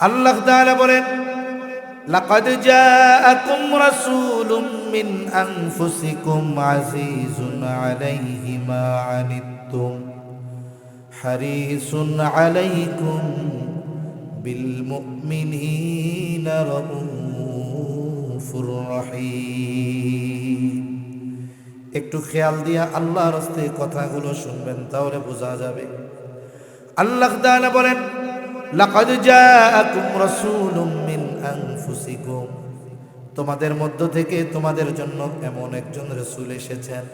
আল্লাহ তাআলা বলেন, লাকাদ জাআকুম রাসূলুম মিন আনফুসিকুম আজিজুন আলাইহি মা আনিত্তুম হারিসুন আলাইকুম বিল মুমিনিনা রাউফুর রহিম। একটু খেয়াল দিয়া আল্লাহর রাস্তে কথাগুলো শুনবেন, তাহলে বোঝা যাবে। আল্লাহ তাআলা বলেন, লাকাদ জাআকুম রাসূলুম মিন আনফুসিকুম, তোমাদের মধ্য থেকে তোমাদের জন্য এমন একজন রাসূল এসেছেন।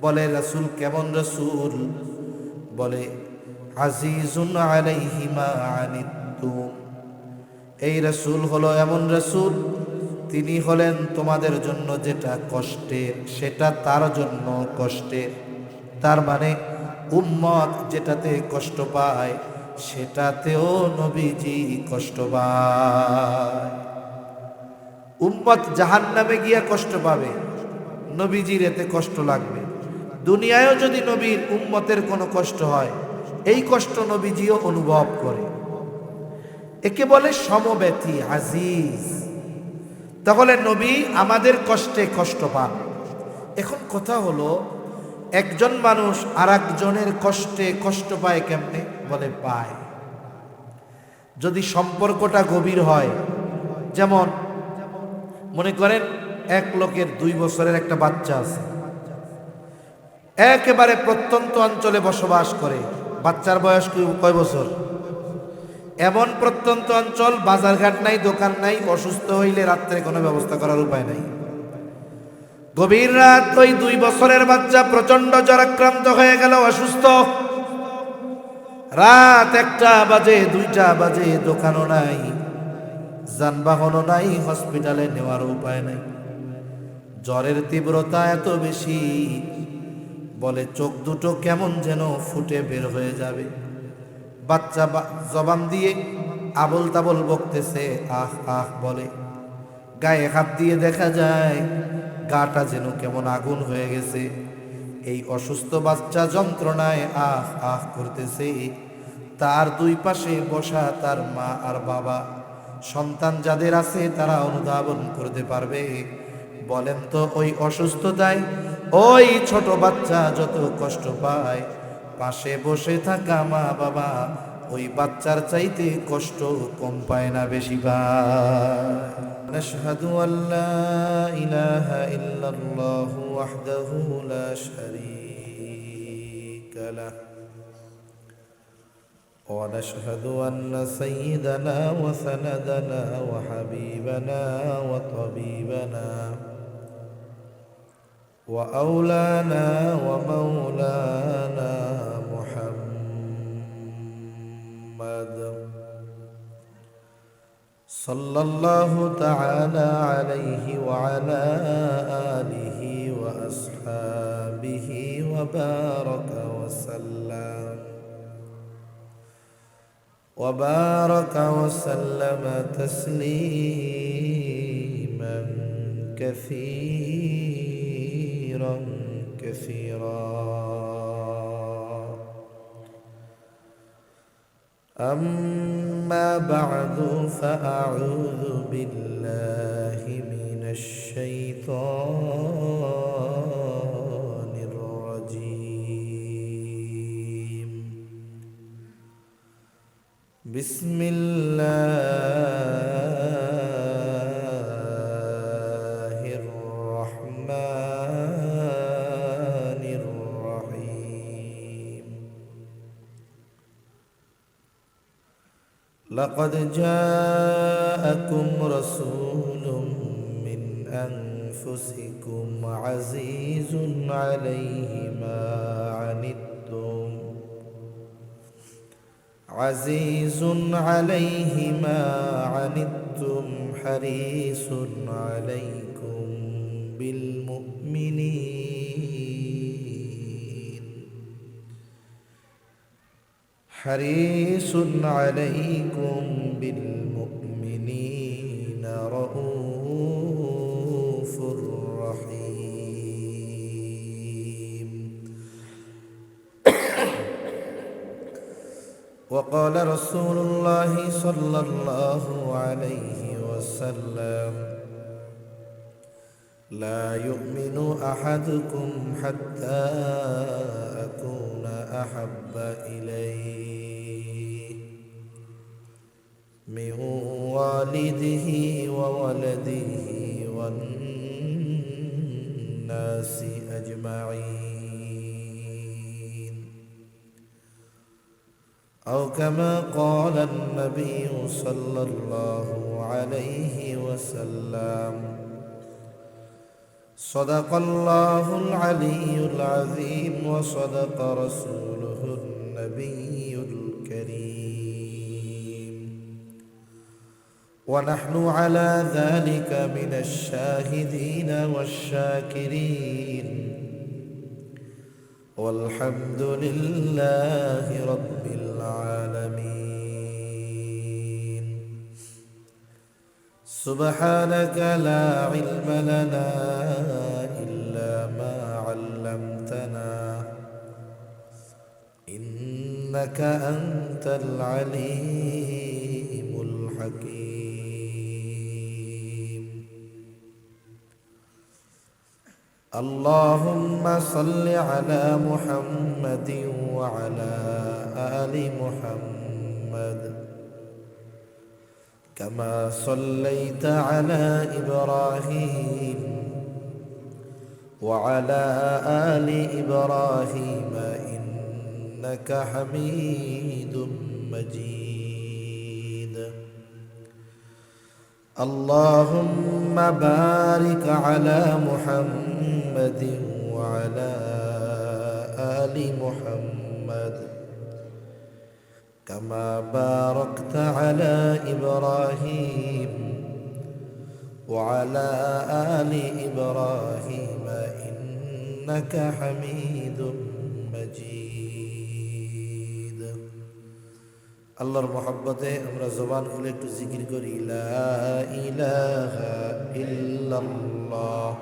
বলে রাসূল কেমন রাসূল? বলে আজিজুন আলাইহি মা আনিত্তুম, এই রাসূল হলো এমন রাসূল, তিনি হলেন তোমাদের জন্য যেটা কষ্টের সেটা তার জন্য কষ্টের। তার মানে উম্মত যেটাতে কষ্ট পায় সেটাতেও নবীজি কষ্ট পায়। উম্মত জাহান্নামে গিয়া কষ্ট পাবে, নবীজির এতে কষ্ট লাগবে। দুনিয়ায়ও যদি নবীর উম্মতের কোনো কষ্ট হয়, এই কষ্ট নবীজিও অনুভব করে। একে বলে সমব্যথী, আজিজ। তাহলে নবী আমাদের কষ্টে কষ্ট পান। এখন কথা হলো, একজন মানুষ আর একজনের কষ্টে কষ্ট পায় কেমনে? বলে পায় যদি সম্পর্কটা গভীর হয়। যেমন মনে করেন এক লোকের 2 বছরের একটা বাচ্চা আছে, একেবারে প্রত্যন্ত অঞ্চলে বসবাস করে। বাচ্চার বয়স কয় বছর? এমন প্রত্যন্ত অঞ্চল, বাজারঘাট নাই, দোকান নাই, অসুস্থ হইলে রাত্রে কোনো ব্যবস্থা করার উপায় নাই। গভীর রাত, ওই 2 বছরের বাচ্চা প্রচন্ড জ্বরাক্রান্ত হয়ে গেল, অসুস্থ। রাত 1টা বাজে, 2টা বাজে, দোকানও নাই, যানবাহনও নাই, হসপিটালে নেওয়ার উপায় নাই। জ্বরের তীব্রতা এত বেশি, বলে চোখ দুটো কেমন যেন ফুটে বের হয়ে যাবে। বাচ্চা জবান দিয়ে আবল তাবল বকতেছে, আহ আহ বলে। গায়ে হাত দিয়ে দেখা যায় গাটা যেন কেমন আগুন হয়ে গেছে। এই অসুস্থ বাচ্চা যন্ত্রণায় আহ আহ করতেছে। তার 2 পাশে বসা তার মা আর বাবা, সন্তান যাদের আছে তারা অনুধাবন করতে পারবে। বলেন তো, ওই অসুস্থতায় ওই ছোট বাচ্চা যত কষ্ট পায়, পাশে বসে থাকা মা বাবা ওই বাচ্চার চাইতে কষ্ট কম পায় না, বেশি পায়। নাশহাদু আল্লা ইলাহা ইল্লাল্লাহু ওয়াহদাহু লা শারীকা লাহ ওয়া নাশহাদু আন্না সাইয়্যিদানা ওয়া সানাদানা ওয়া হাবিবানা ওয়া তাবিবানা ওয়া আওলানা ওয়া মাওলানা মুহাম্মাদ সাল্লাল্লাহু তাআলা আলাইহি ওয়া আলা আলিহি ওয়া আসহাবিহি ওয়া বারাকা ওয়া সাল্লাম وبارك وسلم تسليما كثيرا كثيرا. أما بعد فأعوذ بالله من الشيطان الرجيم. بسم الله الرحمن الرحيم. لقد جاءكم رسول من أنفسكم عزيز عليه ما عنتم عزيز عليه ما عنتم حريص عليكم بالمؤمنين حريص عليكم بالمؤمنين رؤوف رحيم. وقال رسول الله صلى الله عليه وسلم لا يؤمن أحدكم حتى أكون أحب إليه من والده وولده والناس أجمعين أو كما قال النبي صلى الله عليه وسلم صدق الله العلي العظيم وصدق رسوله النبي الكريم ونحن على ذلك من الشاهدين والشاكرين والحمد لله رب العالمين سبحانك لا علم لنا إلا ما علمتنا إنك أنت العليم الحكيم اللهم صل على محمد وعلى آل محمد كما صليت على إبراهيم وعلى آل إبراهيم إنك حميد مجيد اللهم بارك على محمد وعلى آل محمد كما باركت على إبراهيم وعلى آل إبراهيم إنك حميد مجيد আল্লাহর মহব্বতে আমরা জবান খুলে একটু জিকির করি লা ইলাহা ইল্লাল্লাহ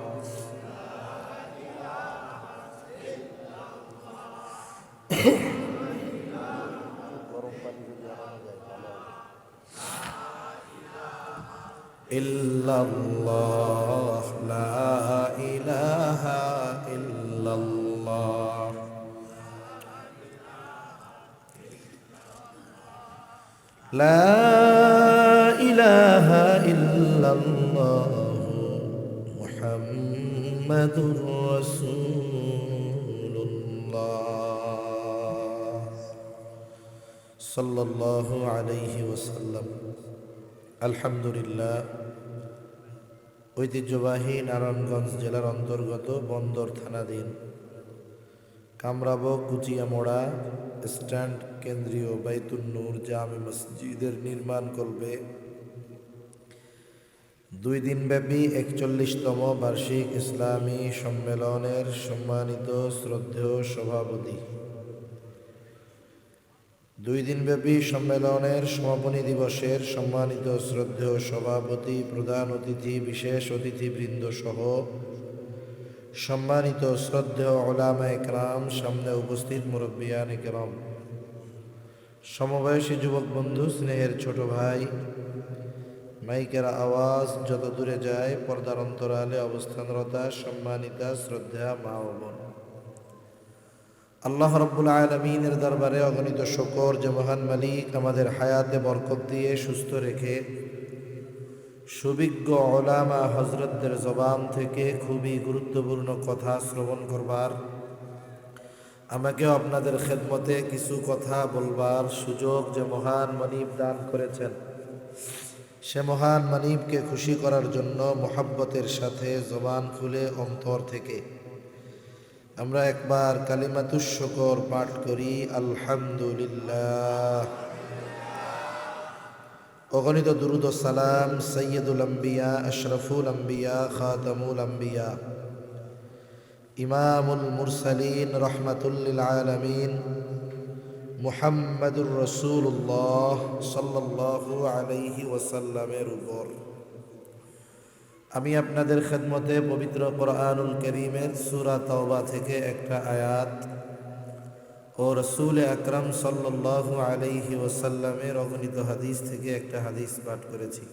ইল্লাল্লাহ লা ইলাহা ইল্লাল্লাহ লা ইলাহা ইল্লাল্লাহ মুহাম্মাদুর রাসূলুল্লাহ সাল্লাল্লাহু আলাইহি ওয়াসাল্লাম আলহামদুলিল্লাহ ঐতিহ্যবাহী নারায়ণগঞ্জ জেলার অন্তর্গত বন্দর থানাধীন কামরাবো কুচিয়ামোড়া স্ট্যান্ড কেন্দ্রীয় বাইতুন নূর জামে মসজিদের নির্মাণ কল্পে 2 দিনব্যাপী 41তম বার্ষিক ইসলামী সম্মেলনের সম্মানিত শ্রদ্ধেয় সভাপতি 2 দিনব্যাপী সম্মেলনের সমাপনী দিবসের সম্মানিত শ্রদ্ধেয় সভাপতি প্রধান অতিথি বিশেষ অতিথিবৃন্দ সহ সম্মানিত শ্রদ্ধেয় উলামায়ে কেরাম সামনে উপস্থিত মুরব্বিয়ানে কেরাম সমবয়সী যুবক বন্ধু স্নেহের ছোট ভাই মাইকের আওয়াজ যত দূরে যায় পর্দার অন্তরালে অবস্থানরতা সম্মানিতা শ্রদ্ধা মা ও বোন আল্লাহ রাব্বুল আলামিনের দরবারে অগণিত শুকর যে মহান মালিক আমাদের হায়াতে বরকত দিয়ে সুস্থ রেখে সুবিজ্ঞ উলামা হযরতদের জবান থেকে খুবই গুরুত্বপূর্ণ কথা শ্রবণ করবার আমাকে আপনাদের খেদমতে কিছু কথা বলবার সুযোগ যে মহান মানিব দান করেছেন সে মহান মানিবকে খুশি করার জন্য মোহাব্বতের সাথে জবান খুলে অন্তর থেকে আমরা একবার কালিমাতুশ শুকর পাঠ করি আলহামদুলিল্লাহ অগণিত দুরুদ ও সালাম সৈয়দুল আম্বিয়া আশরাফুল আম্বিয়া খাতামুল আম্বিয়া ইমামুল মুরসালিন রহমাতুল লিল আলামিন মুহাম্মাদুর রাসূলুল্লাহ সাল্লাল্লাহু আলাইহি ওয়াসাল্লামের উপর আমি আপনাদের খেদমতে পবিত্র কোরআনুল কারীমের সূরা তাওবা থেকে একটা আয়াত ও রসুল আকরাম সাল্লাল্লাহু আলাইহি ওয়াসাল্লামের অগণিত হাদিস থেকে একটা হাদিস পাঠ করেছি।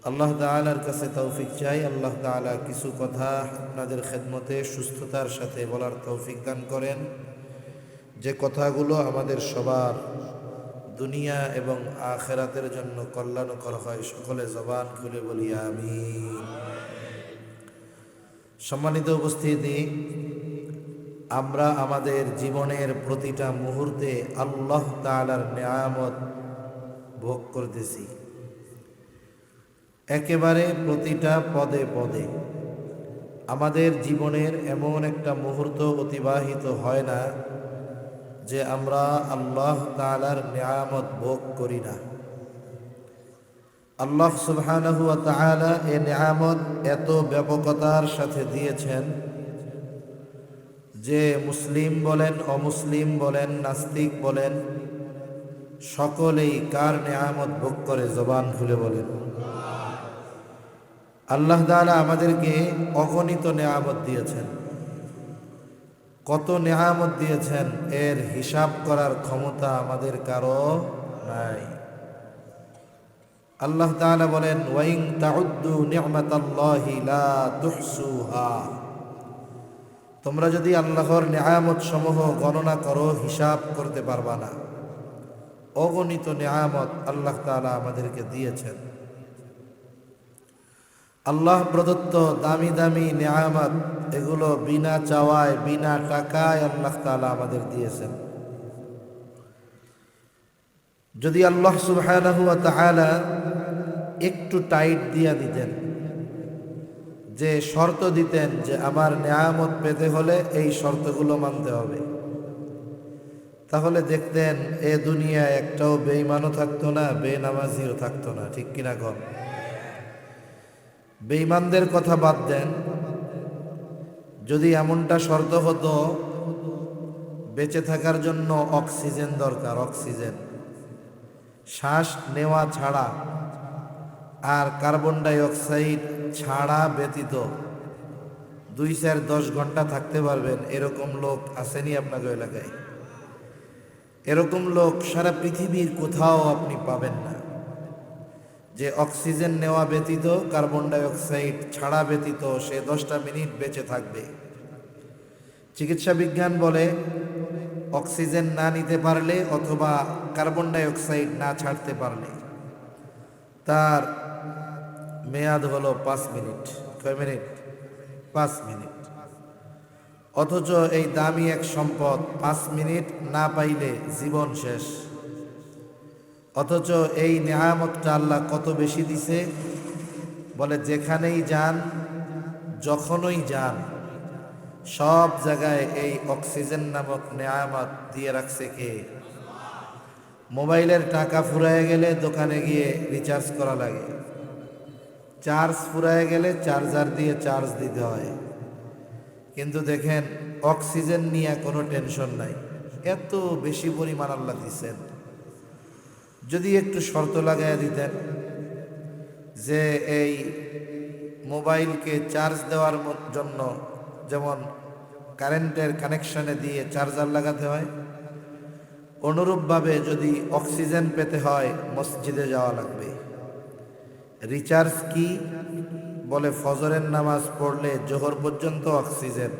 আল্লাহ তাআলার কাছে তৌফিক চাই, আল্লাহ তাআলা কিছু কথা আপনাদের খেদমতে সুস্থতার সাথে বলার তৌফিক দান করেন, যে কথাগুলো আমাদের সবার দুনিয়া এবং আখিরাতের জন্য কল্যাণকর হয়। সকলে জবান খুলে বলি আমিন। সম্মানিত উপস্থিতি, আমরা আমাদের জীবনের প্রতিটা মুহূর্তে আল্লাহ তাআলার নেয়ামত ভোগ করতেছি। একেবারে প্রতিটা পদে পদে আমাদের জীবনের এমন একটা মুহূর্ত অতিবাহিত হয় না যে আমরা আল্লাহ তাআলার নেয়ামত ভোগ করি না। আল্লাহ সুবহানাহু ওয়া তাআলা এই নেয়ামত এত ব্যাপকতার সাথে দিয়েছেন যে মুসলিম বলেন, অমুসলিম বলেন, নাস্তিক বলেন, সকলেই কার নেয়ামত ভোগ করে? জবান খুলে বলেন। আল্লাহ তাআলা আমাদেরকে অগণিত নেয়ামত দিয়েছেন। কত নেয়ামত দিয়েছেন এর হিসাব করার ক্ষমতা আমাদের কারো নাই। আল্লাহ তাআলা বলেন, ওয়াইন তাউদ্দু নি'মাতাল্লাহি লা তুহসুহা। তোমরা যদি আল্লাহর নেয়ামত সমূহ গণনা করো, হিসাব করতে পারবা না। অগণিত নেয়ামত আল্লাহ তাআলা আমাদেরকে দিয়েছেন। আল্লাহ প্রদত্ত দামি দামি নেয়ামত, এগুলো বিনা চাওয়ায়, বিনা টাকায় আল্লাহ তাআলা আমাদের দিয়েছেন। যদি আল্লাহ সুবহানাহু ওয়া তাআলা একটু টাইট দিয়া দিতেন, যে শর্ত দিতেন যে আমার নেয়ামত পেতে হলে এই শর্তগুলো মানতে হবে, তাহলে দেখতেন এ দুনিয়ায় একটাও বেঈমানও থাকতো না, বেনামাজিও থাকতো না। ঠিক কিনা কন? বেঈমানদের কথা বাদ দেন, যদি এমনটা শর্ত হতো বেঁচে থাকার জন্য অক্সিজেন দরকার, অক্সিজেন শ্বাস নেওয়া ছাড়া আর কার্বন ডাই অক্সাইড ছাড়া ব্যতীত 2-10 ঘন্টা থাকতে পারবেন, এরকম লোক আসেনি আপনাদের এলাকায়? এরকম লোক সারা পৃথিবীর কোথাও আপনি পাবেন না, যে অক্সিজেন নেওয়া ব্যতীত, কার্বন ডাই অক্সাইড ছাড়া ব্যতীত সে 10টা মিনিট বেঁচে থাকবে। চিকিৎসা বিজ্ঞান বলে অক্সিজেন না নিতে পারলে অথবা কার্বন ডাই অক্সাইড না ছাড়তে পারলে তার মেয়াদ হলো 5 মিনিট। কয় মিনিট? 5 মিনিট। অথচ এই দামি এক সম্পদ 5 মিনিট না পাইলে জীবন শেষ। অথচ এই নেয়ামতটা আল্লাহ কত বেশি দিছে, বলে যেখানেই যান, যখনই যান, সব জায়গায় এই অক্সিজেন নামক নেয়ামত দিয়ে রাখছে কে? মোবাইলের টাকা ফুরায় গেলে দোকানে গিয়ে রিচার্জ করা লাগে, চার্জ ফুরায় গেলে চার্জার দিয়ে চার্জ দিতে হয়। কিন্তু দেখেন অক্সিজেন নিয়ে কোনো টেনশন নাই, এত বেশি পরিমাণ আল্লাহ দিচ্ছেন। যদি একটু শর্ত লাগাইয়া দিতেন যে এই মোবাইলকে চার্জ দেওয়ার জন্য যেমন কারেন্টের কানেকশনে দিয়ে চার্জার লাগাতে হয়, অনুরূপভাবে যদি অক্সিজেন পেতে হয় মসজিদে যাওয়া লাগবে। রিচার্জ কি? বলে ফজরের নামাজ পড়লে জোহর পর্যন্ত অক্সিজেন,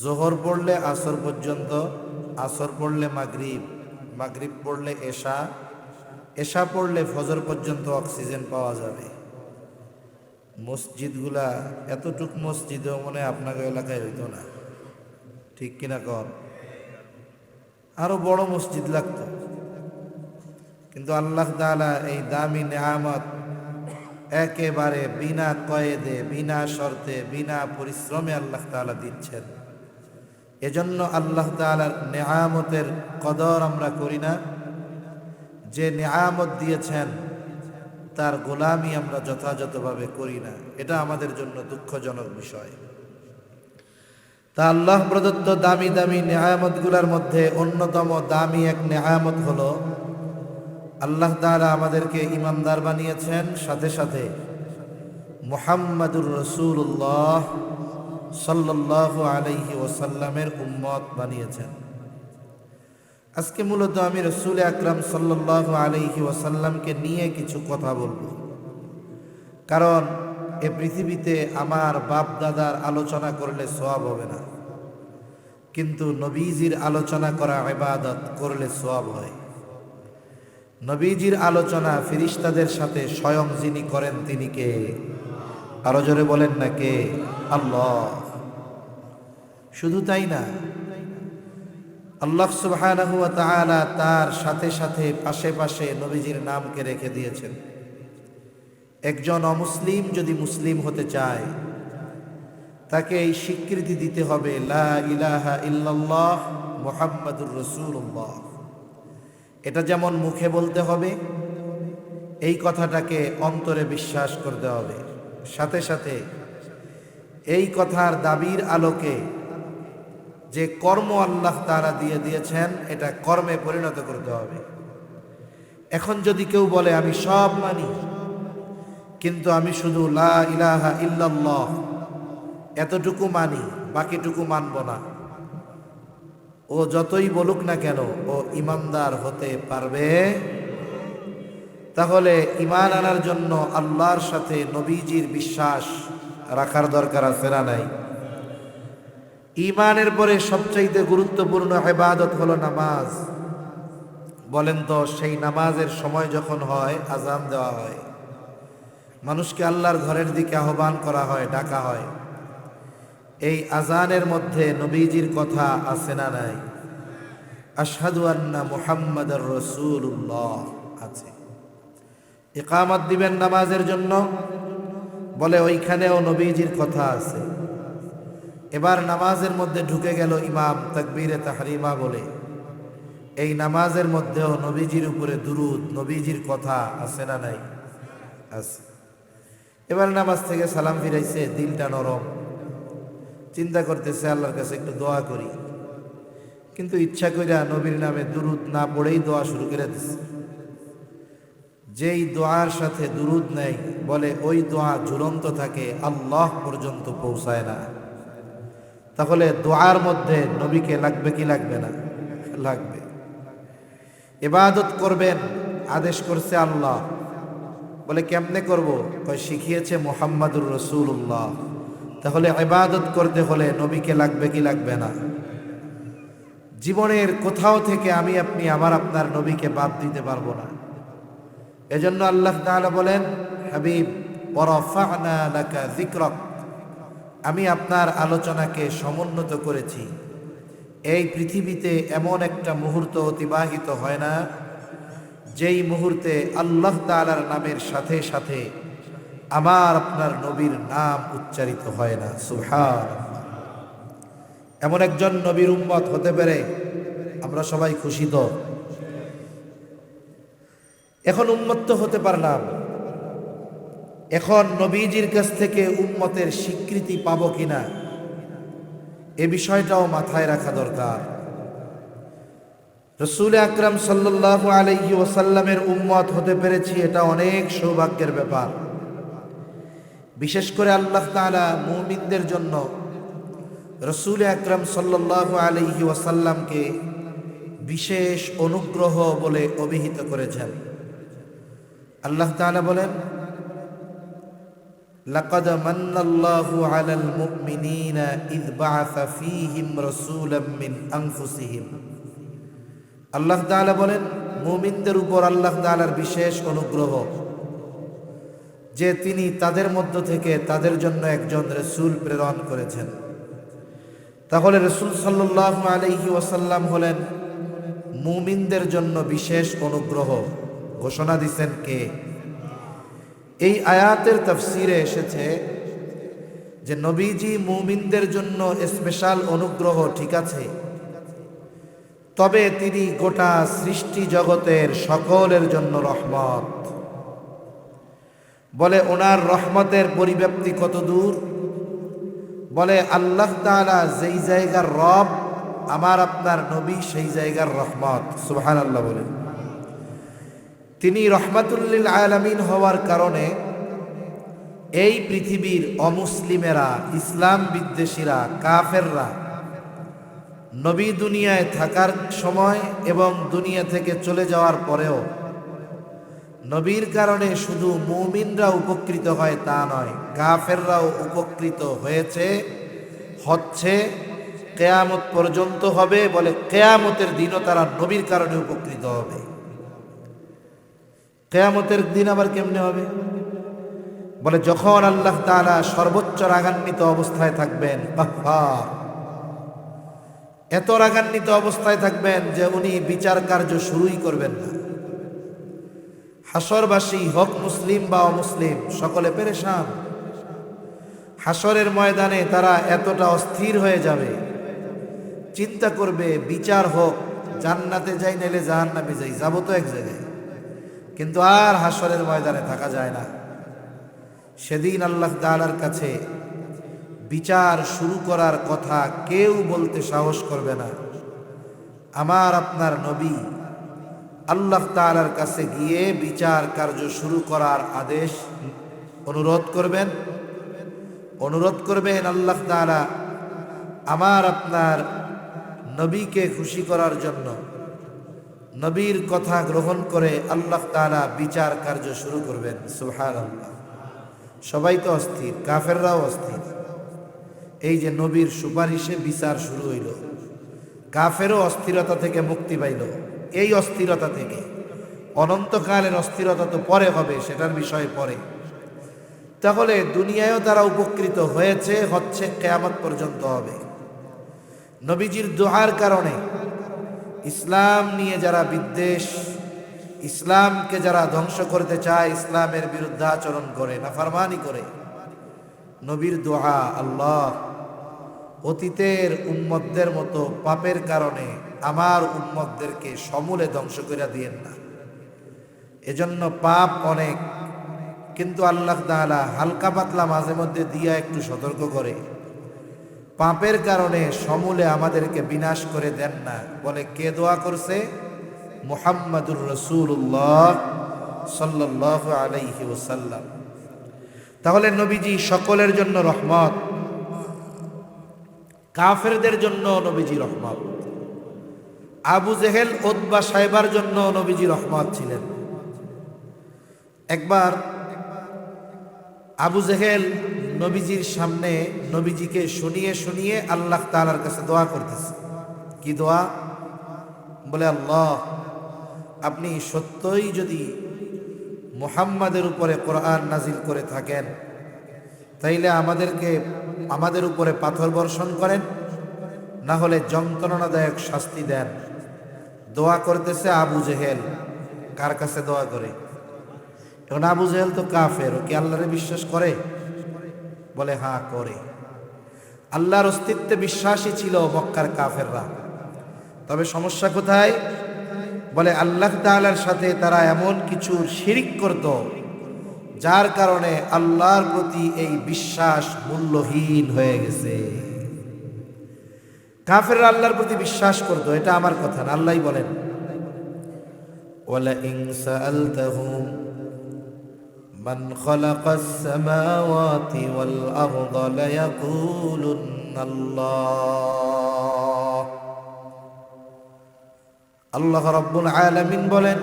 জোহর পড়লে আসর পর্যন্ত, আসর পড়লে মাগরিব, মাগরিব পড়লে এশা, এশা পড়লে ফজর পর্যন্ত অক্সিজেন পাওয়া যাবে। মসজিদগুলা এতটুক মসজিদেও মনে হয় আপনাকে এলাকায় হইতো না। ঠিক কিনা কর? আরো বড় মসজিদ লাগতো। কিন্তু আল্লাহ তাআলা এই দামি নেয়ামত একেবারে বিনা কয়েদে, বিনা শর্তে, বিনা পরিশ্রমে আল্লাহ তাআলা দিচ্ছেন। এজন্য আল্লাহ তাআলার নেয়ামতের কদর আমরা করি না। যে নেয়ামত দিয়েছেন তার গোলামি আমরা যথাযথভাবে করি না, এটা আমাদের জন্য দুঃখজনক বিষয়। তা আল্লাহ প্রদত্ত দামি দামি নেয়ামতগুলোর মধ্যে অন্যতম দামি এক নেয়ামত হলো আল্লাহ তাআলা আমাদেরকে ঈমানদার বানিয়েছেন, সাথে সাথে মুহাম্মাদুর রাসূলুল্লাহ সাল্লাল্লাহু আলাইহি ওয়াসাল্লামের উম্মত বানিয়েছেন। আজকে মূলত আমি রাসূল আকরাম সাল্লাল্লাহু আলাইহি ওয়াসাল্লামকে নিয়ে কিছু কথা বলবো, কারণ এ পৃথিবীতে আমার বাপ দাদার আলোচনা করলে সওয়াব হবে না, কিন্তু নবীজির আলোচনা করা ইবাদত করলে সওয়াব হয়। নবীজির আলোচনা ফেরেশতাদের সাথে স্বয়ং যিনি করেন তিনি কে? আরো জোরে বলেন না কে? আল্লাহ। শুধু তাই না, আল্লাহ সুবহানাহু ওয়া তাআলা তার সাথে সাথে পাশে পাশে নবীজির নামকে রেখে দিয়েছেন। একজন অমুসলিম যদি মুসলিম হতে চায়, তাকে এই স্বীকৃতি দিতে হবে, লা ইলাহা ইল্লাল্লাহ মুহাম্মাদুর রাসূলুল্লাহ। এটা যেমন মুখে বলতে হবে, এই কথাটাকে অন্তরে বিশ্বাস করতে হবে, সাথে সাথে এই কথার দাবির আলোকে যে কর্ম আল্লাহ তাআলা দিয়ে দিয়েছেন এটা কর্মে পরিণত করতে হবে। এখন যদি কেউ বলে আমি সব মানি, কিন্তু আমি শুধু লা ইলাহা ইল্লাল্লাহ এতটুকু মানি, বাকিটুকু মানব না, ও যতই বলুক না কেন ও ইমানদার হতে পারবে? তাহলে ঈমান আনার জন্য আল্লাহর সাথে নবীজির বিশ্বাস রাখার দরকার আছে না নাই? ঈমানের পরে সবচাইতে গুরুত্বপূর্ণ ইবাদত হলো নামাজ। বলেন তো, সেই নামাজের সময় যখন হয়, আজান দেওয়া হয়, মানুষকে আল্লাহর ঘরের দিকে আহ্বান করা হয়, ডাকা হয়, এই আজানের মধ্যে নবীজির কথা আছে না নাই? আশহাদু আন্না মুহাম্মাদার রাসূলুল্লাহ আছে। ইকামত দিবেন নামাজের জন্য, বলে ওইখানেও নবীজির কথা আছে। এবার নামাজের মধ্যে ঢুকে গেল ইমাম তাকবীরে তাহরিমা বলে, এই নামাজের মধ্যেও নবীজির উপরে দুরূদ, নবীজির কথা আছে না নাই? আছে। এবার নামাজ থেকে সালাম ফিরাইছে, দিলটা নরম, চিন্তা করতেছে আল্লাহর কাছে একটু দোয়া করি, কিন্তু ইচ্ছা কইরা নবীর নামে দুরূদ না পড়েই দোয়া শুরু করে দিচ্ছে। যেই দোয়ার সাথে দুরূদ নেই, বলে ওই দোয়া ঝুলন্ত থাকে, আল্লাহ পর্যন্ত পৌঁছায় না। তাহলে দোয়ার মধ্যে নবীকে লাগবে কি লাগবে না? লাগবে। ইবাদত করবেন, আদেশ করছে আল্লাহ, বলে কেমনে করব? কয় শিখিয়েছে মুহাম্মাদুর রাসূলুল্লাহ। তাহলে ইবাদত করতে হলে নবীকে লাগবে কি লাগবে না? জীবনের কোথাও থেকে আমি আপনি আমার আপনার নবীকে বাদ দিতে পারবো না। এজন্য আল্লাহ তাআলা বলেন, হাবিব ওয়া রাফা'না লাকা যিকরাক, আমি আপনার আলোচনাকে সমুন্নত করেছি। এই পৃথিবীতে এমন একটা মুহূর্ত অতিবাহিত হয় না যেই মুহূর্তে আল্লাহ তাআলার নামের সাথে সাথে আমার আপনার নবীর নাম উচ্চারিত হয় না। সুবহানাল্লাহ। এমন একজন নবীর উম্মত হতে পেরে আমরা সবাই খুশি তো? এখন উম্মত তো হতে পারলাম, এখন নবীজির কাছ থেকে উম্মতের স্বীকৃতি পাবো কিনা এ বিষয়টাও মাথায় রাখা দরকার। রাসূল আকরাম সাল্লাল্লাহু আলাইহি ওয়াসাল্লামের উম্মত হতে পেরেছি, এটা অনেক সৌভাগ্যের ব্যাপার। বিশেষ করে আল্লাহ তাআলা মুমিনদের জন্য রাসূল আকরাম সাল্লাল্লাহু আলাইহি ওয়াসাল্লামকে বিশেষ অনুগ্রহ বলে অভিহিত করেছেন। আল্লাহ তাআলা বলেন, লাকাদ মান্নাল্লাহু আলাল মুমিনিনা ইয বা'আসা ফীহিম রাসূলাম মিন আনফুসিহিম। আল্লাহ তাআলা বলেন, মুমিনদের উপর আল্লাহ তাআলার বিশেষ অনুগ্রহ যে তিনি তাদের মধ্য থেকে তাদের জন্য একজন রাসূল প্রেরণ করেছেন। তাহলে রাসূল সাল্লাল্লাহু আলাইহি ওয়াসাল্লাম হলেন মুমিনদের জন্য বিশেষ অনুগ্রহ। ঘোষণা দিচ্ছেন কে? এই আয়াতের তাফসিরে এসেছে যে নবীজি মুমিনদের জন্য স্পেশাল অনুগ্রহ, ঠিক আছে, তবে তিনি গোটা সৃষ্টি জগতের সকলের জন্য রহমত। বলে ওনার রহমতের পরিব্যাপ্তি কত দূর? বলে আল্লাহ তাআলা যেই জায়গার রব, আমার আপনার নবী সেই জায়গার রহমত। সুবহানাল্লাহ বলেন। তিনি রহমাতুল লিল আলামিন হওয়ার কারণে এই পৃথিবীর অমুসলিমেরা, ইসলাম বিদ্বেষীরা, কাফেররা নবী দুনিয়ায় থাকার সময় এবং দুনিয়া থেকে চলে যাওয়ার পরেও নবীর কারণে শুধু মুমিনরা উপকৃত হয় তা নয়, কাফেররাও উপকৃত হচ্ছে, কিয়ামত পর্যন্ত হবে। বলে কিয়ামতের দিনও তারা নবীর কারণে উপকৃত হবে। কিয়ামতের দিন আবার কেমনে হবে? বলে যখন আল্লাহ তাআলা সর্বোচ্চ রাগান্বিত অবস্থায় থাকবেন, এত রাগান্বিত অবস্থায় থাকবেন যে উনি বিচার কার্য শুরুই করবেন না। হাসরবাসী হোক মুসলিম বা অমুসলিম, সকলে পেরেশান। হাসরের ময়দানে তারা এতটা অস্থির হয়ে যাবে, চিন্তা করবে বিচার হোক, জান্নাতে যাই নাইলে জাহান্নামে যাই, যাবো তো এক জায়গায়, কিন্তু আর হাসরের ময়দানে থাকা যায় না। সেদিন আল্লাহ তাআলার কাছে বিচার শুরু করার কথা কেউ বলতে সাহস করবে না। আমার আপনার নবী আল্লাহ তাআলার কাছে গিয়ে বিচার কার্য শুরু করার আদেশ অনুরোধ করবেন। আল্লাহ তাআলা আমার আপনার নবীকে খুশি করার জন্য নবীর কথা গ্রহণ করে আল্লাহ তাআলা বিচার কার্য শুরু করবেন। সুবহানাল্লাহ। সবাই তো অস্থির, কাফেররাও অস্থির। এই যে নবীর সুপারিশে বিচার শুরু হইল, কাফেরও অস্থিরতা থেকে মুক্তি পাইল। এই অস্থিরতা থেকে, অনন্তকালের অস্থিরতা তো পরে হবে, সেটার বিষয় পরে। তাহলে দুনিয়ায়ও তারা উপকৃত হচ্ছে, কিয়ামত পর্যন্ত হবে। নবীজির দোয়ার কারণে ইসলাম নিয়ে যারা বিদ্বেষ, ইসলামকে যারা ধ্বংস করতে চায়, ইসলামের বিরুদ্ধে আচরণ করে, নাফরমানি করে, নবীর দোয়া, আল্লাহ অতীতের উম্মতদের মতো পাপের কারণে আমার উম্মতদেরকে সমূলে ধ্বংস করে দিয়েন না। এজন্য পাপ অনেক, কিন্তু আল্লাহ তাআলা হালকা পাতলা মাঝে মধ্যে দিয়া একটু সতর্ক করে, পাপের কারণে সমূলে আমাদেরকে বিনাশ করে দেন না। বলে কে দোয়া করছে? মুহাম্মাদুর রাসূলুল্লাহ সাল্লাল্লাহু আলাইহি ওয়াসাল্লাম। তাহলে নবীজি সকলের জন্য রহমত, কাফেরদের জন্য নবীজি রহমত। আবু জেহেল, উতবা, সাইবার জন্য নবীজি রহমত ছিলেন। একবার আবু জেহেল নবীজির সামনে নবীজিকে শুনিয়ে আল্লাহ তাআলার কাছে দোয়া করতেছে। কি দোয়া? বলে আল্লাহ, আপনি সত্যই যদি মুহাম্মাদের উপরে কোরআন নাজিল করে থাকেন, তাইলে আমাদের উপরে পাথর বর্ষণ করেন, না হলে যন্ত্রণাদায়ক শাস্তি দেন। দোয়া করতেছে আবু জেহেল। কার কাছে দোয়া করে? এখন আবু জেহেল তো কাফের, ও কি আল্লাহরে বিশ্বাস করে? বলে হ্যাঁ করে। আল্লাহর অস্তিত্বে বিশ্বাসী ছিল মক্কার কাফেররা। তবে সমস্যা কোথায়? বলে আল্লাহ তাআলার সাথে তারা এমন কিছু শিরিক করত, যার কারণে আল্লাহর প্রতি এই বিশ্বাস মূল্যহীন হয়ে গেছে। কাফেররা আল্লাহর প্রতি বিশ্বাস করত, এটা আমার কথা না, আল্লাহই বলেন ওয়ালা ইন সাআলতাহুম মান খালাকাস সামাওয়াতি ওয়াল আরদা লায়াকুলুন্নাল্লাহ। আল্লাহ রাব্বুল আলামিন বলেন,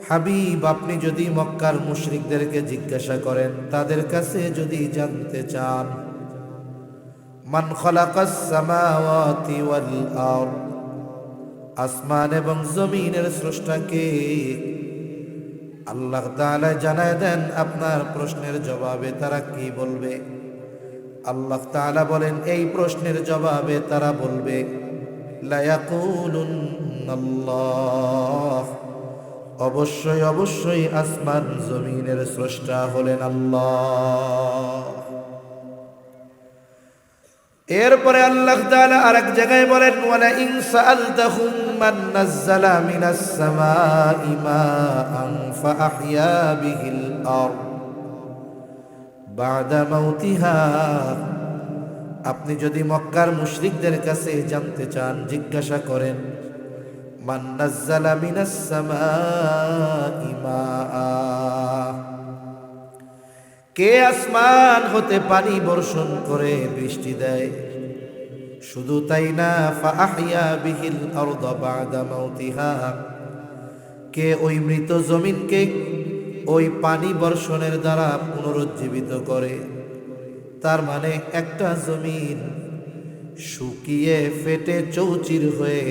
হাবিব, আপনি যদি মক্কার মুশরিকদেরকে জিজ্ঞাসা করেন, তাদের কাছে যদি জানতে চান, মান খালাকাস সামাওয়াতি ওয়াল আরদ, আসমান এবং জমিনের স্রষ্টা কে, আল্লাহ তাআলা জানায় দেন আপনার প্রশ্নের জবাবে তারা কি বলবে। আল্লাহ তাআলা বলেন, এই প্রশ্নের জবাবে তারা বলবে লায়াকুলুন্নাল্লাহ, অবশ্যই আসমান জমিনের স্রষ্টা হলেন আল্লাহ। এরপরে আল্লাহ তাআলা আরেক জায়গায় বলেন, ওয়ালা ইন সাআলতাহুম মান নাযালা মিনাস সামাই মাআন ফাআহইয়া বিহিল আরদ বা'দা মাউতিহা। আপনি যদি মক্কার মুশরিকদের কাছে জানতে চান, জিজ্ঞাসা করেন, মান নাযালা মিনাস সামাই মাআ, কে আসমান হতে পানি বর্ষণ করে বৃষ্টি দেয়? শুধু তাই না, ফাআহইয়া বিহিল আরদা বা'দা মাউতিহা, কে ওই মৃত জমিনকে ওই পানি বর্ষণের দ্বারা পুনরুজ্জীবিত করে? তার মানে একটা জমিন শুকিয়ে ফেটে চৌচির হয়ে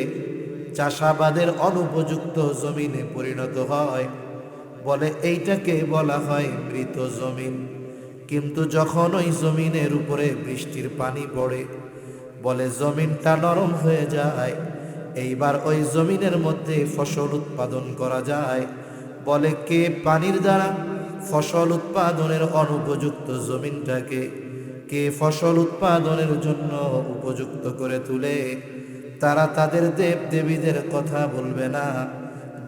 চাষাবাদের অনুপযুক্ত জমিনে পরিণত হয়, বলে এইটাকে বলা হয় মৃত জমিন। কিন্তু যখন ওই জমিনের উপরে বৃষ্টির পানি পড়ে, বলে জমিনটা নরম হয়ে যায়, এইবার ওই জমিনের মধ্যে ফসল উৎপাদন করা যায়। বলে কে পানির দ্বারা ফসল উৎপাদনের অনুপযুক্ত জমিনটাকে কে ফসল উৎপাদনের জন্য উপযুক্ত করে তুলে? তারা তাদের দেব দেবীদের কথা বলবে না।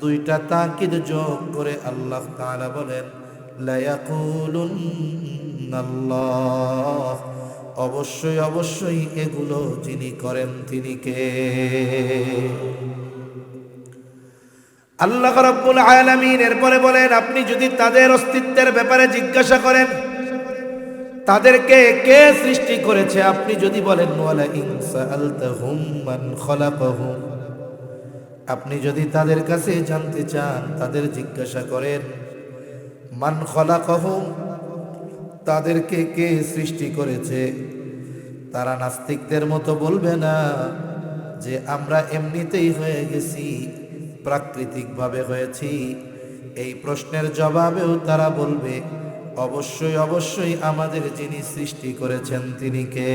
দুইটা তাকিদ যোগ করে আল্লাহ তাআলা বলেন, লায়াকুলুন্নাল্লাহ, অবশ্যই অবশ্যই এগুলো যিনি করেন তিনি কে? আল্লাহ রাব্বুল আলামিন এরপরে বলেন, আপনি যদি তাদের অস্তিত্বের ব্যাপারে জিজ্ঞাসা করেন, তাদেরকে কে সৃষ্টি করেছে, আপনি যদি বলেন ওয়ালা ইন সাআলতাহুম মান খালাকাহুম, আপনি যদি তাদের কাছে জানতে চান, তাদের জিজ্ঞাসা করেন মান খালাকাহুম, তাদেরকে কে সৃষ্টি করেছে, তারা নাস্তিকদের মতো বলবে না যে আমরা এমনিতেই হয়ে গেছি, প্রাকৃতিকভাবে হয়েছি। এই প্রশ্নের জবাবেও তারা বলবে অবশ্যই অবশ্যই আমাদের যিনি সৃষ্টি করেছেন তিনি কে?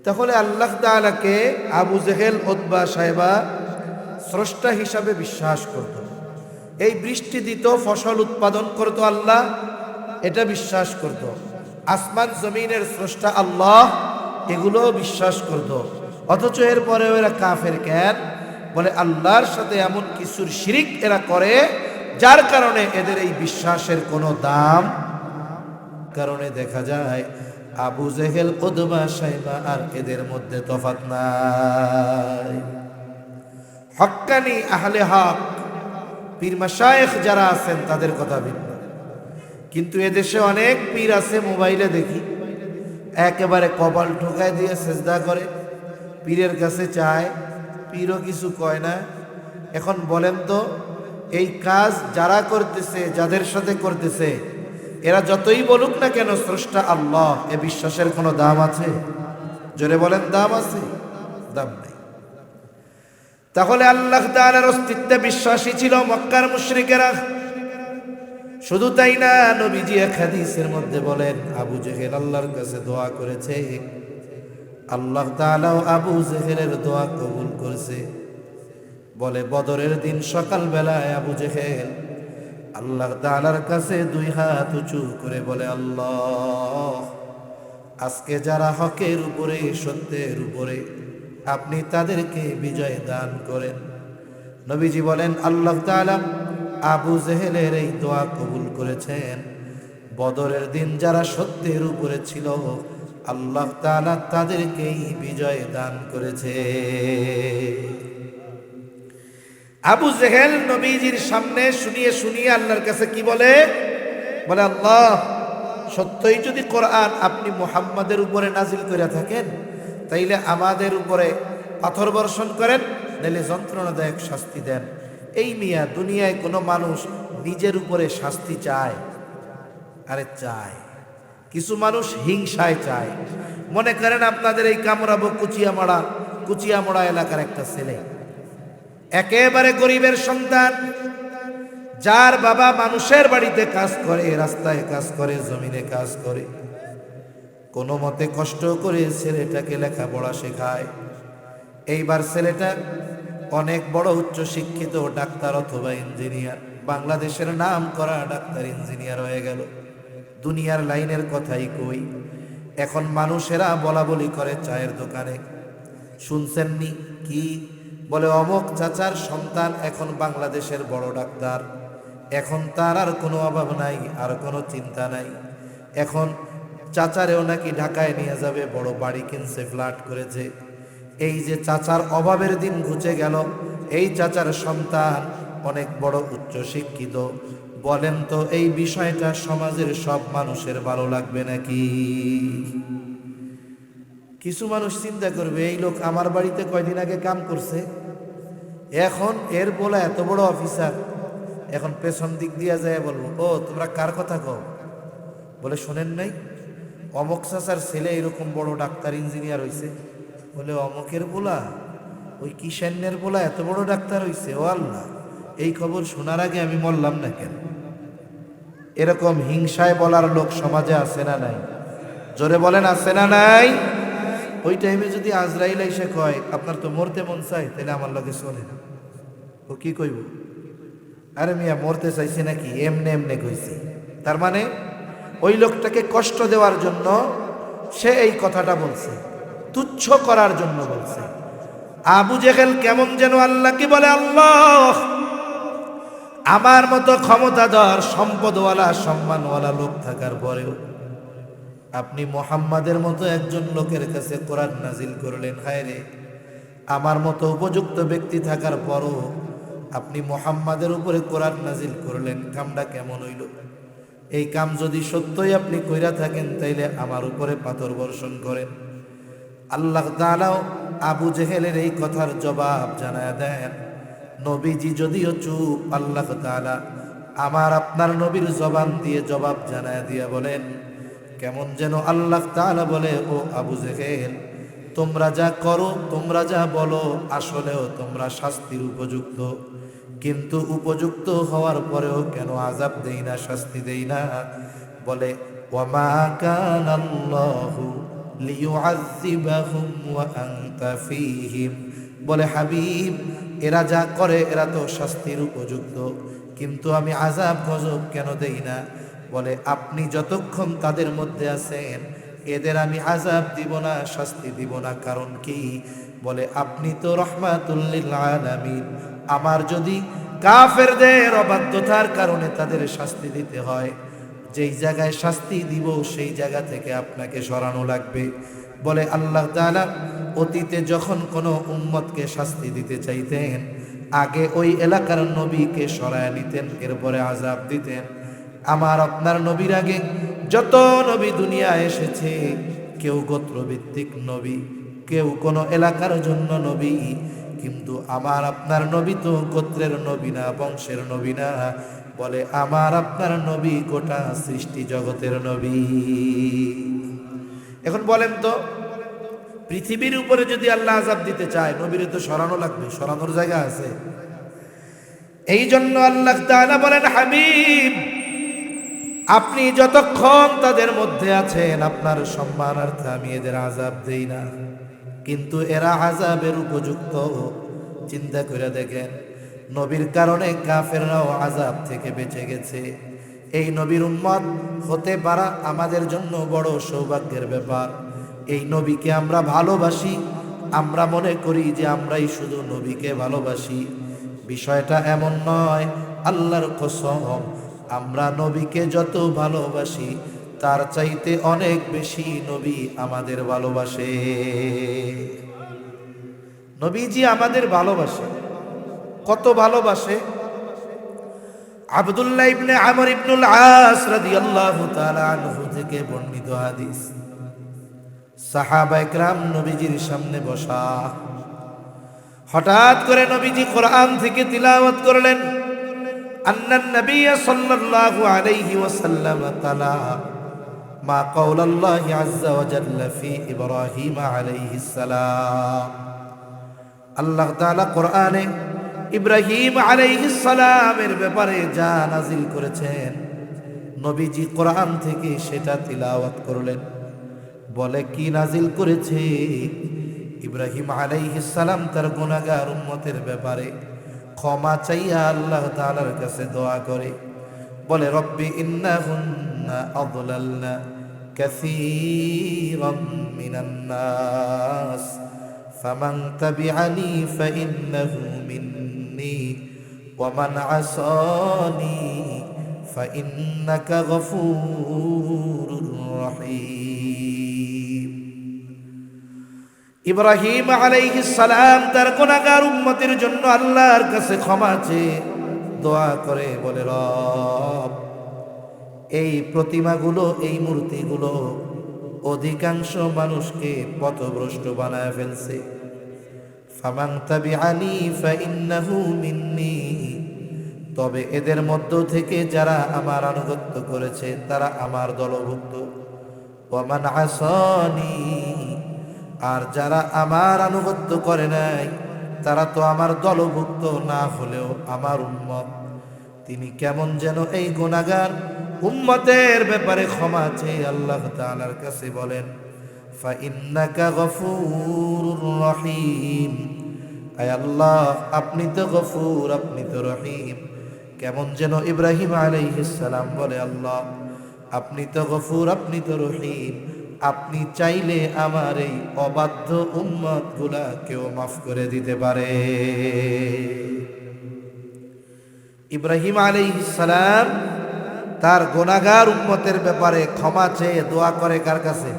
তাহলে আল্লাহ তাআলাকে আবু জেহেল, উতবা, সাইবা স্রষ্টা হিসাবে বিশ্বাস করত। এই বৃষ্টি দিত, ফসল উৎপাদন করত আল্লাহ, এটা বিশ্বাস করত। আসমান জমিনের স্রষ্টা আল্লাহ, এগুলো বিশ্বাস করত। অথচ এরপরে এরা কাফের কেন? বলে আল্লাহর সাথে এমন কিছুর শিরিক এরা করে যার কারণে এদের এই বিশ্বাসের কোনো দাম। কারণে দেখা যায় আবু জেহেল, উতবা, সাইবা আর এদের মধ্যে তফাৎ নাই। হক্কানি আহলে হক পীর মাশায়েখ যারা আছেন তাদের কথা ভিন্ন। কিন্তু এদেশে অনেক পীর আছে, মোবাইলে দেখি একেবারে কপাল ঠোকায় দিয়ে সেজদা করে, পীরের কাছে চায়, পীরও কিছু কয় না। এখন বলেন তো, এই কাজ যারা করতেছে, যাদের সাথে করতেছে, এরা যতই বলুক না কেন স্রষ্টা আল্লাহ, এ বিশ্বাসের কোনো দাম আছে? জোরে বলেন, দাম আছে? দাম নেই। তাহলে আল্লাহ তাআলার অস্তিত্বে বিশ্বাসী ছিল মক্কার মুশরিকেরা। শুধু তাই না, নবীজি এক হাদিসের মধ্যে বলেন আবু জেহেল আল্লাহর কাছে দোয়া করেছে, আল্লাহ তাআলাও আবু জেহেলের দোয়া কবুল করেছে। বলে বদরের দিন সকাল বেলায় আবু জেহেল আল্লাহ তাআলার কাছে দুই হাত উঁচু করে বলে, আল্লাহ, আজকে যারা হকের উপরে, সত্যের উপরে, আপনি তাদেরকে বিজয় দান করেন। নবীজি বলেন আল্লাহ তাআলা আবু জেহেলের এই দোয়া কবুল করেছেন। বদরের দিন যারা সত্যের উপরে ছিল, আল্লাহ তাআলা তাদেরকেই বিজয় দান করেছে। আবু জেহেল নবীজির সামনে শুনিয়ে শুনিয়ে আল্লাহর কাছে কি বলে? বলে আল্লাহ, সত্যই যদি কোরআন আপনি মুহাম্মাদের উপরে নাজিল করে থাকেন, তাইলে আমাদের উপরে পাথর বর্ষণ করেন, নাইলে যন্ত্রণাদায়ক শাস্তি দেন। এই মিয়া, দুনিয়ায় কোনো মানুষ নিজের উপরে শাস্তি চায়? আরে চায়। কিছু মানুষ হিংসায় চায়। মনে করেন আপনাদের এই কামরাবো কুচিয়ামড়া এলাকার একটা ছেলে, একেবারে গরিবের সন্তান, যার বাবা মানুষের বাড়িতে কাজ করে, রাস্তায় কাজ করে, জমিনে কাজ করে, কোনো মতে কষ্ট করে ছেলেটাকে লেখাপড়া শেখায়। এইবার ছেলেটা অনেক বড় উচ্চ শিক্ষিত ডাক্তার অথবা ইঞ্জিনিয়ার, বাংলাদেশের নাম করা ডাক্তার ইঞ্জিনিয়ার হয়ে গেল। দুনিয়ার লাইনের কথাই কই, এখন মানুষেরা বলা বলি করে চায়ের দোকানে, শুনছেননি কি বলে, অমুক চাচার সন্তান এখন বাংলাদেশের বড় ডাক্তার, এখন তার আর কোনো অভাব নাই, আর কোনো চিন্তা নাই। এখন চাচারেও নাকি ঢাকায় নিয়ে যাবে, বড় বাড়ি কিনছে, ফ্ল্যাট করেছে। এই যে চাচার অভাবের দিন ঘুচে গেল, এই চাচার সন্তান অনেক বড় উচ্চ শিক্ষিত, বলেন তো এই বিষয়টা সমাজের সব মানুষের ভালো লাগবে নাকি? কিছু মানুষ চিন্তা করবে এই লোক আমার বাড়িতে কয়দিন আগে কাম করছে, এখন এর বলা এত বড় অফিসার, এখন পেছন দিক দিয়া যায় বলবো ও তোমরা কার কথা কও? বলে শোনেন নাই অমক চাচার ছেলে এরকম বড় ডাক্তার ইঞ্জিনিয়ার হইছে? বলে অমকের বলা ওই কিষান্যের বলা এত বড় ডাক্তার হইছে? ও আল্লাহ, এই খবর শোনার আগে আমি মরলাম না কেন? এরকম হিংসায় বলার লোক সমাজে আছে না নাই? জোরে বলেন আছে না নাই? ওই টাইমে যদি আজরাইল এসে কয় আপনার তো মরতে মন চাই, তাহলে আমার লগে চলে না, ও কি কইব? আরে মিয়া মরতে চাইছে নাকি, এমনে এমনে কইছি। তার মানে ওই লোকটাকে কষ্ট দেওয়ার জন্য সে এই কথাটা বলছে, তুচ্ছ করার জন্য বলছে। আবু জেহেল কেমন যেন আল্লাহকে বলে, আল্লাহ আমার মতো ক্ষমতাধর সম্পদওয়ালা সম্মানওয়ালা লোক থাকার পরেও আপনি মুহাম্মাদের মতো একজন লোকের কাছে কোরআন নাজিল করলেন। হায় রে, আমার মতো উপযুক্ত ব্যক্তি থাকার পরও আপনি মুহাম্মাদের উপরে কোরআন নাজিল করলেন, কামটা কেমন হইল? এই কাম যদি সত্যই আপনি কইরা থাকেন তাইলে আমার উপরে পাথর বর্ষণ করেন। আল্লাহ তাআলাও আবু জেহেলের এই কথার জবাব জানায় দেন। নবীজি যদিও চুপ, আল্লাহ তাআলা আমার আপনার নবীর জবান দিয়ে জবাব জানায় দিয়া বলেন, কেমন যেন আল্লাহ তাআলা বলে, ও আবু জেহেল তোমরা যা করো, তোমরা যা বলো, আসলেও তোমরা শাস্তির উপযুক্ত, কিন্তু উপযুক্ত হওয়ার পরেও কেন আযাব দেই না, শাস্তি দেই না? বলে ওয়ামা কানাল্লাহু লিয়ুআযযিবাহুম ওয়া আনতা ফীহিম। বলে হাবিব এরা যা করে এরা তো শাস্তির উপযুক্ত, কিন্তু আমি আযাব গজব কেন দেই না? বলে আপনি যতক্ষণ তাদের মধ্যে আছেন এদের আমি আযাব দিব না, শাস্তি দিব না। কারণ কি? বলে আপনি তো রাহমাতুল লিল আলামিন। আমার যদি কাফেরদের অবাধ্যতার কারণে তাদের শাস্তি দিতে হয়, যেই জায়গায় শাস্তি দিব সেই জায়গা থেকে আপনাকে সরানো লাগবে। বলে আল্লাহ তাআলা অতীতে যখন কোনো উম্মতকে শাস্তি দিতে চাইতেন, আগে ওই এলাকার নবীকে সরায় নিতেন, এরপরে আযাব দিতেন। আমার আপনার নবীর আগে যত নবী দুনিয়ায় এসেছে, কেউ গোত্রভিত্তিক নবী, কেউ কোনো এলাকার জন্য নবী, কিন্তু আমার আপনার নবী তো গোত্রের নবী না, বংশের নবী না। বলে আমার আপনার নবী গোটা সৃষ্টি জগতের নবী। এখন বলেন তো, পৃথিবীর উপরে যদি আল্লাহ আযাব দিতে চায়, নবীরে তো সরানো লাগবে, সরানোর জায়গা আছে। এই জন্য আল্লাহ তাআলা বলেন, হাবিব আপনি যতক্ষণ তাদের মধ্যে আছেন আপনার সম্মানার্থে আমি এদের আযাব দেই না, কিন্তু এরা আযাবের উপযুক্ত। চিন্তা করে দেখেন, নবীর কারণে কাফেররাও আযাব থেকে বেঁচে গেছে। এই নবীর উম্মত হতে পারা আমাদের জন্য বড় সৌভাগ্যের ব্যাপার। এই নবীকে আমরা ভালোবাসি, আমরা মনে করি যে আমরাই শুধু নবীকে ভালোবাসি। বিষয়টা এমন নয়, আল্লাহর কসম আমরা নবীকে যত ভালোবাসি তার চাইতে অনেক বেশি নবী আমাদের ভালোবাসে। নবীজি আমাদের ভালোবাসে, কত ভালোবাসে। আব্দুল্লাহ ইবনে আমর ইবনুল আস রাদিয়াল্লাহু তাআলা আনহু থেকে বর্ণিত হাদিস, সাহাবায়ে কেরাম নবীজির সামনে বসা, হঠাৎ করে নবীজি কোরআন থেকে তিলাওয়াত করলেন। আন্নান নবী সাল্লাল্লাহু আলাইহি ওয়াসাল্লাম তালা মা কাওলাল্লাহি আযজা ওয়া জাল্লা ফি ইব্রাহিম আলাইহিস সালাম। আল্লাহ তাআলা কোরআনে ইব্রাহিম আলাইহিস সালামের ব্যাপারে যা নাজিল করেছেন, নবীজি কোরআন থেকে সেটা তিলাওয়াত করলেন। বলে কি নাজিল করেছে? ইব্রাহিম আলাইহিস সালাম তার গুনাহগার উম্মতের ব্যাপারে ক্ষমা চাইয়া আল্লাহ তাআলার কাছে দোয়া করে। বলে রব্বি ইন্নাহুন্না আযলালনা কাসীরাম মিনান নাস ফামান তাবিআনি ফাইন্নাহু মিন্নি ওয়া মান আসানি ফাইন্নাকা গফুরুর রহিম। ইব্রাহিম আলাইহিস সালাম তার গুনাহগার উম্মতের জন্য আল্লাহর কাছে ক্ষমা চেয়ে দোয়া করে বলে, রব এই প্রতিমাগুলো, এই মূর্তিগুলো অধিকাংশ মানুষকে পথভ্রষ্ট বানায় ফেলছে। ফামান তাবিআনি ফাইন্নাহু মিন্নি, তবে এদের মধ্য থেকে যারা আমার আনুগত্য করেছে তারা আমার দলভুক্ত। ওয়ামান আসানি, আর যারা আমার আনুগত্য করে নাই তারা তো আমার দলভুক্ত না হলেও আমার উম্মত। তিনি কেমন যেন এই গুনাহগার উম্মতের ব্যাপারে ক্ষমা চেয়ে আল্লাহ তাআলার কাছে বলেন, ফাইন্নাকা গফুরুর রহিম, আয় আল্লাহ আপনি তো গফুর, আপনি তো রহিম। কেমন যেন ইব্রাহিম আলাইহিস সালাম বলে, আল্লাহ আপনি তো গফুর, আপনি তো রহিম, আপনি চাইলে আমার এই অবাধ্য উম্মত গুলা কেউ মাফ করে দিতে পারে। ইব্রাহিম আলাইহিস সালাম তার গুনাহগার উম্মতের ব্যাপারে ক্ষমা চেয়ে দোয়া করে কার কাছে?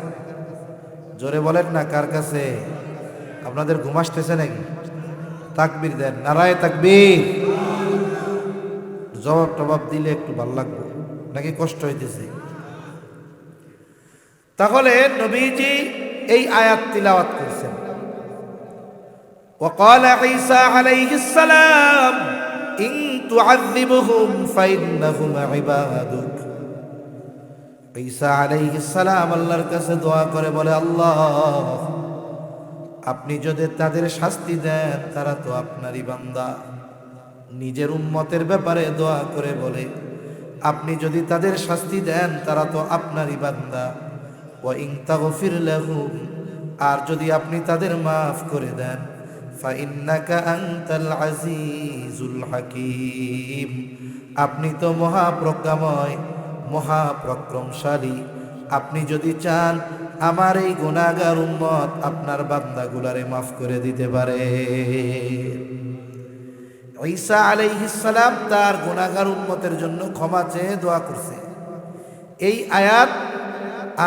জোরে বলেন না, কার কাছে? আপনাদের ঘুম আসতেছে নাকি? তাকবীর দেন, নারায়ে তাকবীর। জবাব টবাব দিলে একটু ভালো লাগবে, নাকি কষ্ট হইতেছে? তাহলে নবীজি এই আয়াত তিলাওয়াত করছেন। وقال عيسى عليه السلام إن تعذبهم فإنهم عبادك। ঈসা আলাইহিস সালাম আল্লাহর কাছে দোয়া করে বলে, আল্লাহ আপনি যদি তাদের শাস্তি দেন তারা তো আপনারই বান্দা। নিজের উম্মতের ব্যাপারে দোয়া করে বলে, আপনি যদি তাদের শাস্তি দেন তারা তো আপনারই বান্দা। ওয়া ইন তাগফির লাহুম, আর যদি আপনি তাদের মাফ করে দেন, ফাইন্নাকা আনতাল আজিজুল হাকীম, আপনি তো মহাপ্রজ্ঞাময়, মহাপরাক্রমশালী। আপনি যদি চান আমার এই গুনাহগার উম্মত আপনার বান্দাগুলারে মাফ করে দিতে পারে। ঈসা আলাইহিস সালাম তার গুনাহগার উম্মতের জন্য ক্ষমা চেয়ে দোয়া করছে। এই আয়াত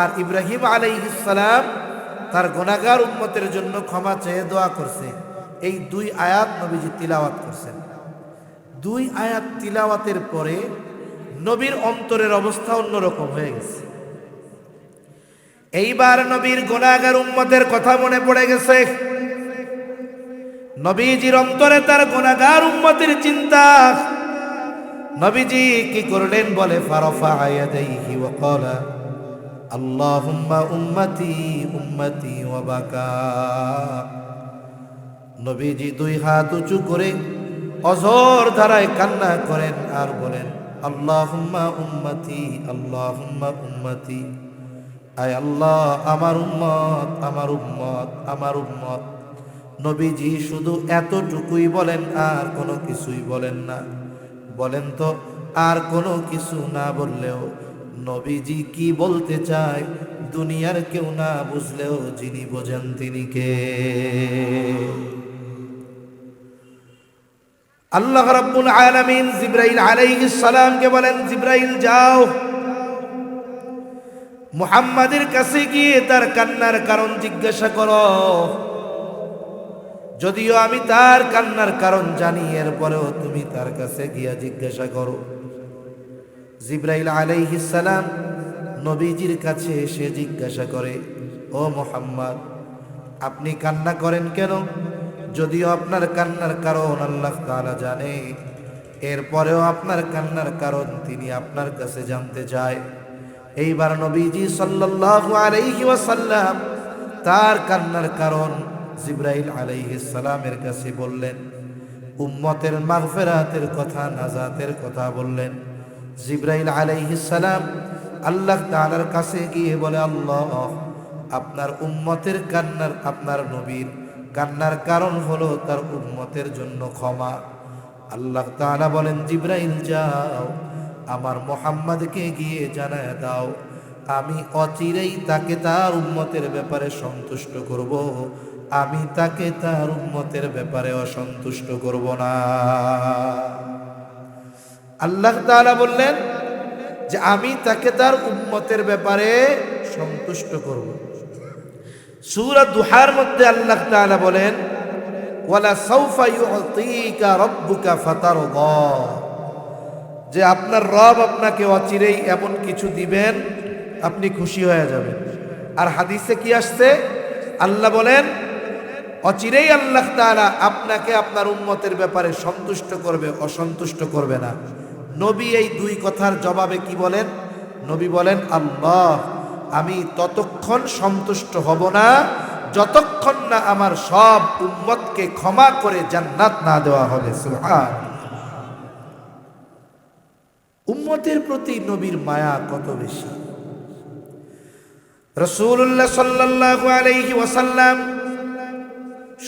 আর ইব্রাহিম আলাইহিস সালাম তার গুনাহগার উম্মতের জন্য ক্ষমা চেয়ে দোয়া করছে, এই দুই আয়াত নবীজি তিলাওয়াত করছেন। দুই আয়াত তিলাওয়াতের পরে নবীর অন্তরের অবস্থা অন্যরকম হয়ে গেছে। এইবার নবীর গুনাহগার উম্মতের কথা মনে পড়ে গেছে। নবীজির অন্তরে তার গুনাহগার উম্মতের চিন্তা। নবীজি কি করলেন বলে, ফারাফা ইয়াদাইহি ওয়া ক্বালা আল্লাহুম্মা উম্মতি উম্মতি ওয়া বাকা। নবীজি দুই হাত উঁচু করে অঝোর ধারায় কান্না করেন আর বলেন, আল্লাহুম্মা উম্মতি আল্লাহুম্মা উম্মতি, আয় আল্লাহ আমার উম্মত আমার উম্মত আমার উম্মত। নবীজি শুধু এতটুকুই বলেন, আর কোনো কিছুই বলেন না। বলেন তো, আর কোনো কিছু না বললেও নবীজি কি বলতে চায় দুনিয়ার কেউ না বুঝলেও যিনি বোঝেন তিনি কে? আল্লাহ রাব্বুল আলামিন জিবরাইল আলাইহিস সালামকে বলেন, জিবরাইল যাও মুহাম্মাদের কাছে গিয়ে তার কান্নার কারণ জিজ্ঞাসা করো। যদিও আমি তার কান্নার কারণ জানি, এরপরেও তুমি তার কাছে গিয়া জিজ্ঞাসা করো। জিবরাইল আলাইহিস সালাম নবীজির কাছে এসে জিজ্ঞাসা করে, ও মুহাম্মদ আপনি কান্না করেন কেন? যদিও আপনার কান্নার কারণ আল্লাহ তাআলা জানে, এরপরেও আপনার কান্নার কারণ তিনি আপনার কাছে জানতে চায়। এইবার নবীজি সাল্লাল্লাহু আলাইহি ওয়াসাল্লাম তার কান্নার কারণ জিবরাইল আলাইহিস সালামের কাছে বললেন। উম্মতের মাগফিরাতের কথা, নাজাতের কথা বললেন। জিবরাইল আলাইহিস সালাম আল্লাহ তাআলার কাছে গিয়ে বলে, আল্লাহ আপনার উম্মতের কান্নার, আপনার নবীর কান্নার কারণ হলো তার উম্মতের জন্য ক্ষমা। আল্লাহ তাআলা বলেন, জিবরাইল যাও আমার মুহাম্মদকে গিয়ে জানায় দাও, আমি অচিরেই তাকে তার উম্মতের ব্যাপারে সন্তুষ্ট করব, আমি তাকে তার উম্মতের ব্যাপারে অসন্তুষ্ট করব না। আল্লাহ তাআলা বললেন যে আমি তাকে তার উম্মতের ব্যাপারে সন্তুষ্ট করব। সূরা দুহার মধ্যে আল্লাহ তাআলা বলেন, ওয়ালা সাউফা ইউতিকা রাব্বুকা ফাতারদা। যে আপনার রব আপনাকে অচিরেই এমন কিছু দিবেন আপনি খুশি হয়ে যাবেন। আর হাদিসে কি আসছে? আল্লাহ বলেন অচিরেই আল্লাহ তাআলা আপনাকে আপনার উম্মতের ব্যাপারে সন্তুষ্ট করবে, অসন্তুষ্ট করবে না। নবী এই দুই কথার জবাবে কি বলেন? নবী বলেন, আল্লাহ, আমি ততক্ষণ সন্তুষ্ট হব না যতক্ষণ না আমার সব উম্মতকে ক্ষমা করে জান্নাত না দেওয়া হবে। সুবহান। উম্মতের প্রতি নবীর মায়া কত বেশি। রাসূলুল্লাহ সাল্লাল্লাহু আলাইহি ওয়াসাল্লাম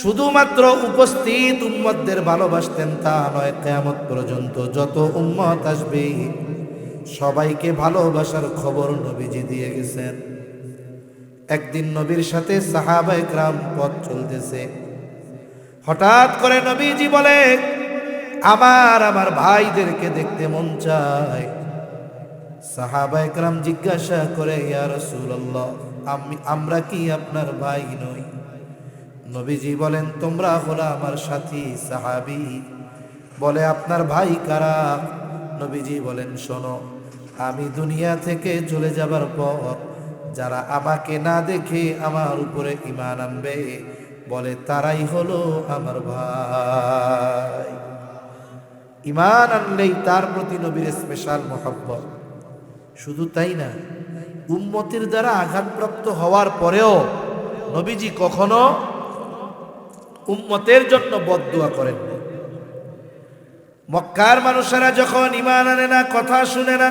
শুধুমাত্র উপস্থিত উম্মতদের ভালোবাসতেন তা নয়, কিয়ামত পর্যন্ত যত উম্মত আসবে সবাইকে ভালোবাসার খবর নবীজি দিয়ে গেছেন। একদিন নবীর সাথে সাহাবায়ে কেরাম পথ চলতেছে, হঠাৎ করে নবীজি বলে, আমার ভাইদেরকে দেখতে মন চায়। সাহাবায়ে কেরাম জিজ্ঞাসা করে, ইয়া রাসূলুল্লাহ, আমরা কি আপনার ভাই নই? নবীজি বলেন, তোমরা হলো আমার সাথী সাহাবী। বলে, আপনার ভাই কারা? নবীজি বলেন, শোনো, আমি দুনিয়া থেকে চলে যাবার পর যারা আমাকে না দেখে আমার উপরে ঈমান আনবে, বলে তারাই হলো আমার ভাই। ঈমান আনলেই তার প্রতি নবীর স্পেশাল মহব্বত। শুধু তাই না, উম্মতের দ্বারা আঘাতপ্রাপ্ত হওয়ার পরেও নবীজি কখনো উম্মতের জন্য বদদুয়া করেন না। মক্কার মানুষেরা যখন ঈমান আনে না, কথা শুনে না,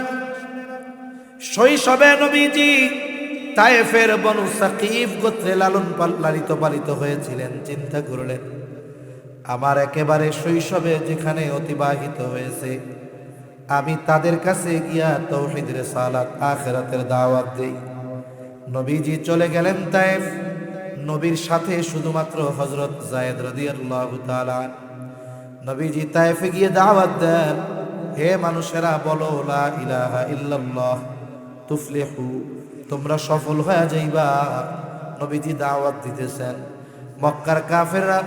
শৈশবে নবীজি তায়েফের বনু সাকিফ গোত্রে লালিত পালিত হয়েছিলেন। চিন্তা করলেন, আমার একেবারে শৈশবে যেখানে অতিবাহিত হয়েছে, আমি তাদের কাছে গিয়া তাওহীদ রিসালাত আখিরাতের দাওয়াত দেই। নবীজি চলে গেলেন তায়েফ। নবীর সাথে শুধুমাত্র হযরত যায়েদ রাদিয়াল্লাহু তাআলা। নবীজি তায়েফে গিয়ে দাওয়াত দেন, হে মানুষেরা, বলো লা ইলাহা ইল্লাল্লাহ তুফলিহু, তোমরা সফল হয়ে যাইবা। নবীজি দাওয়াত দিতেছেন। মক্কার কাফেররা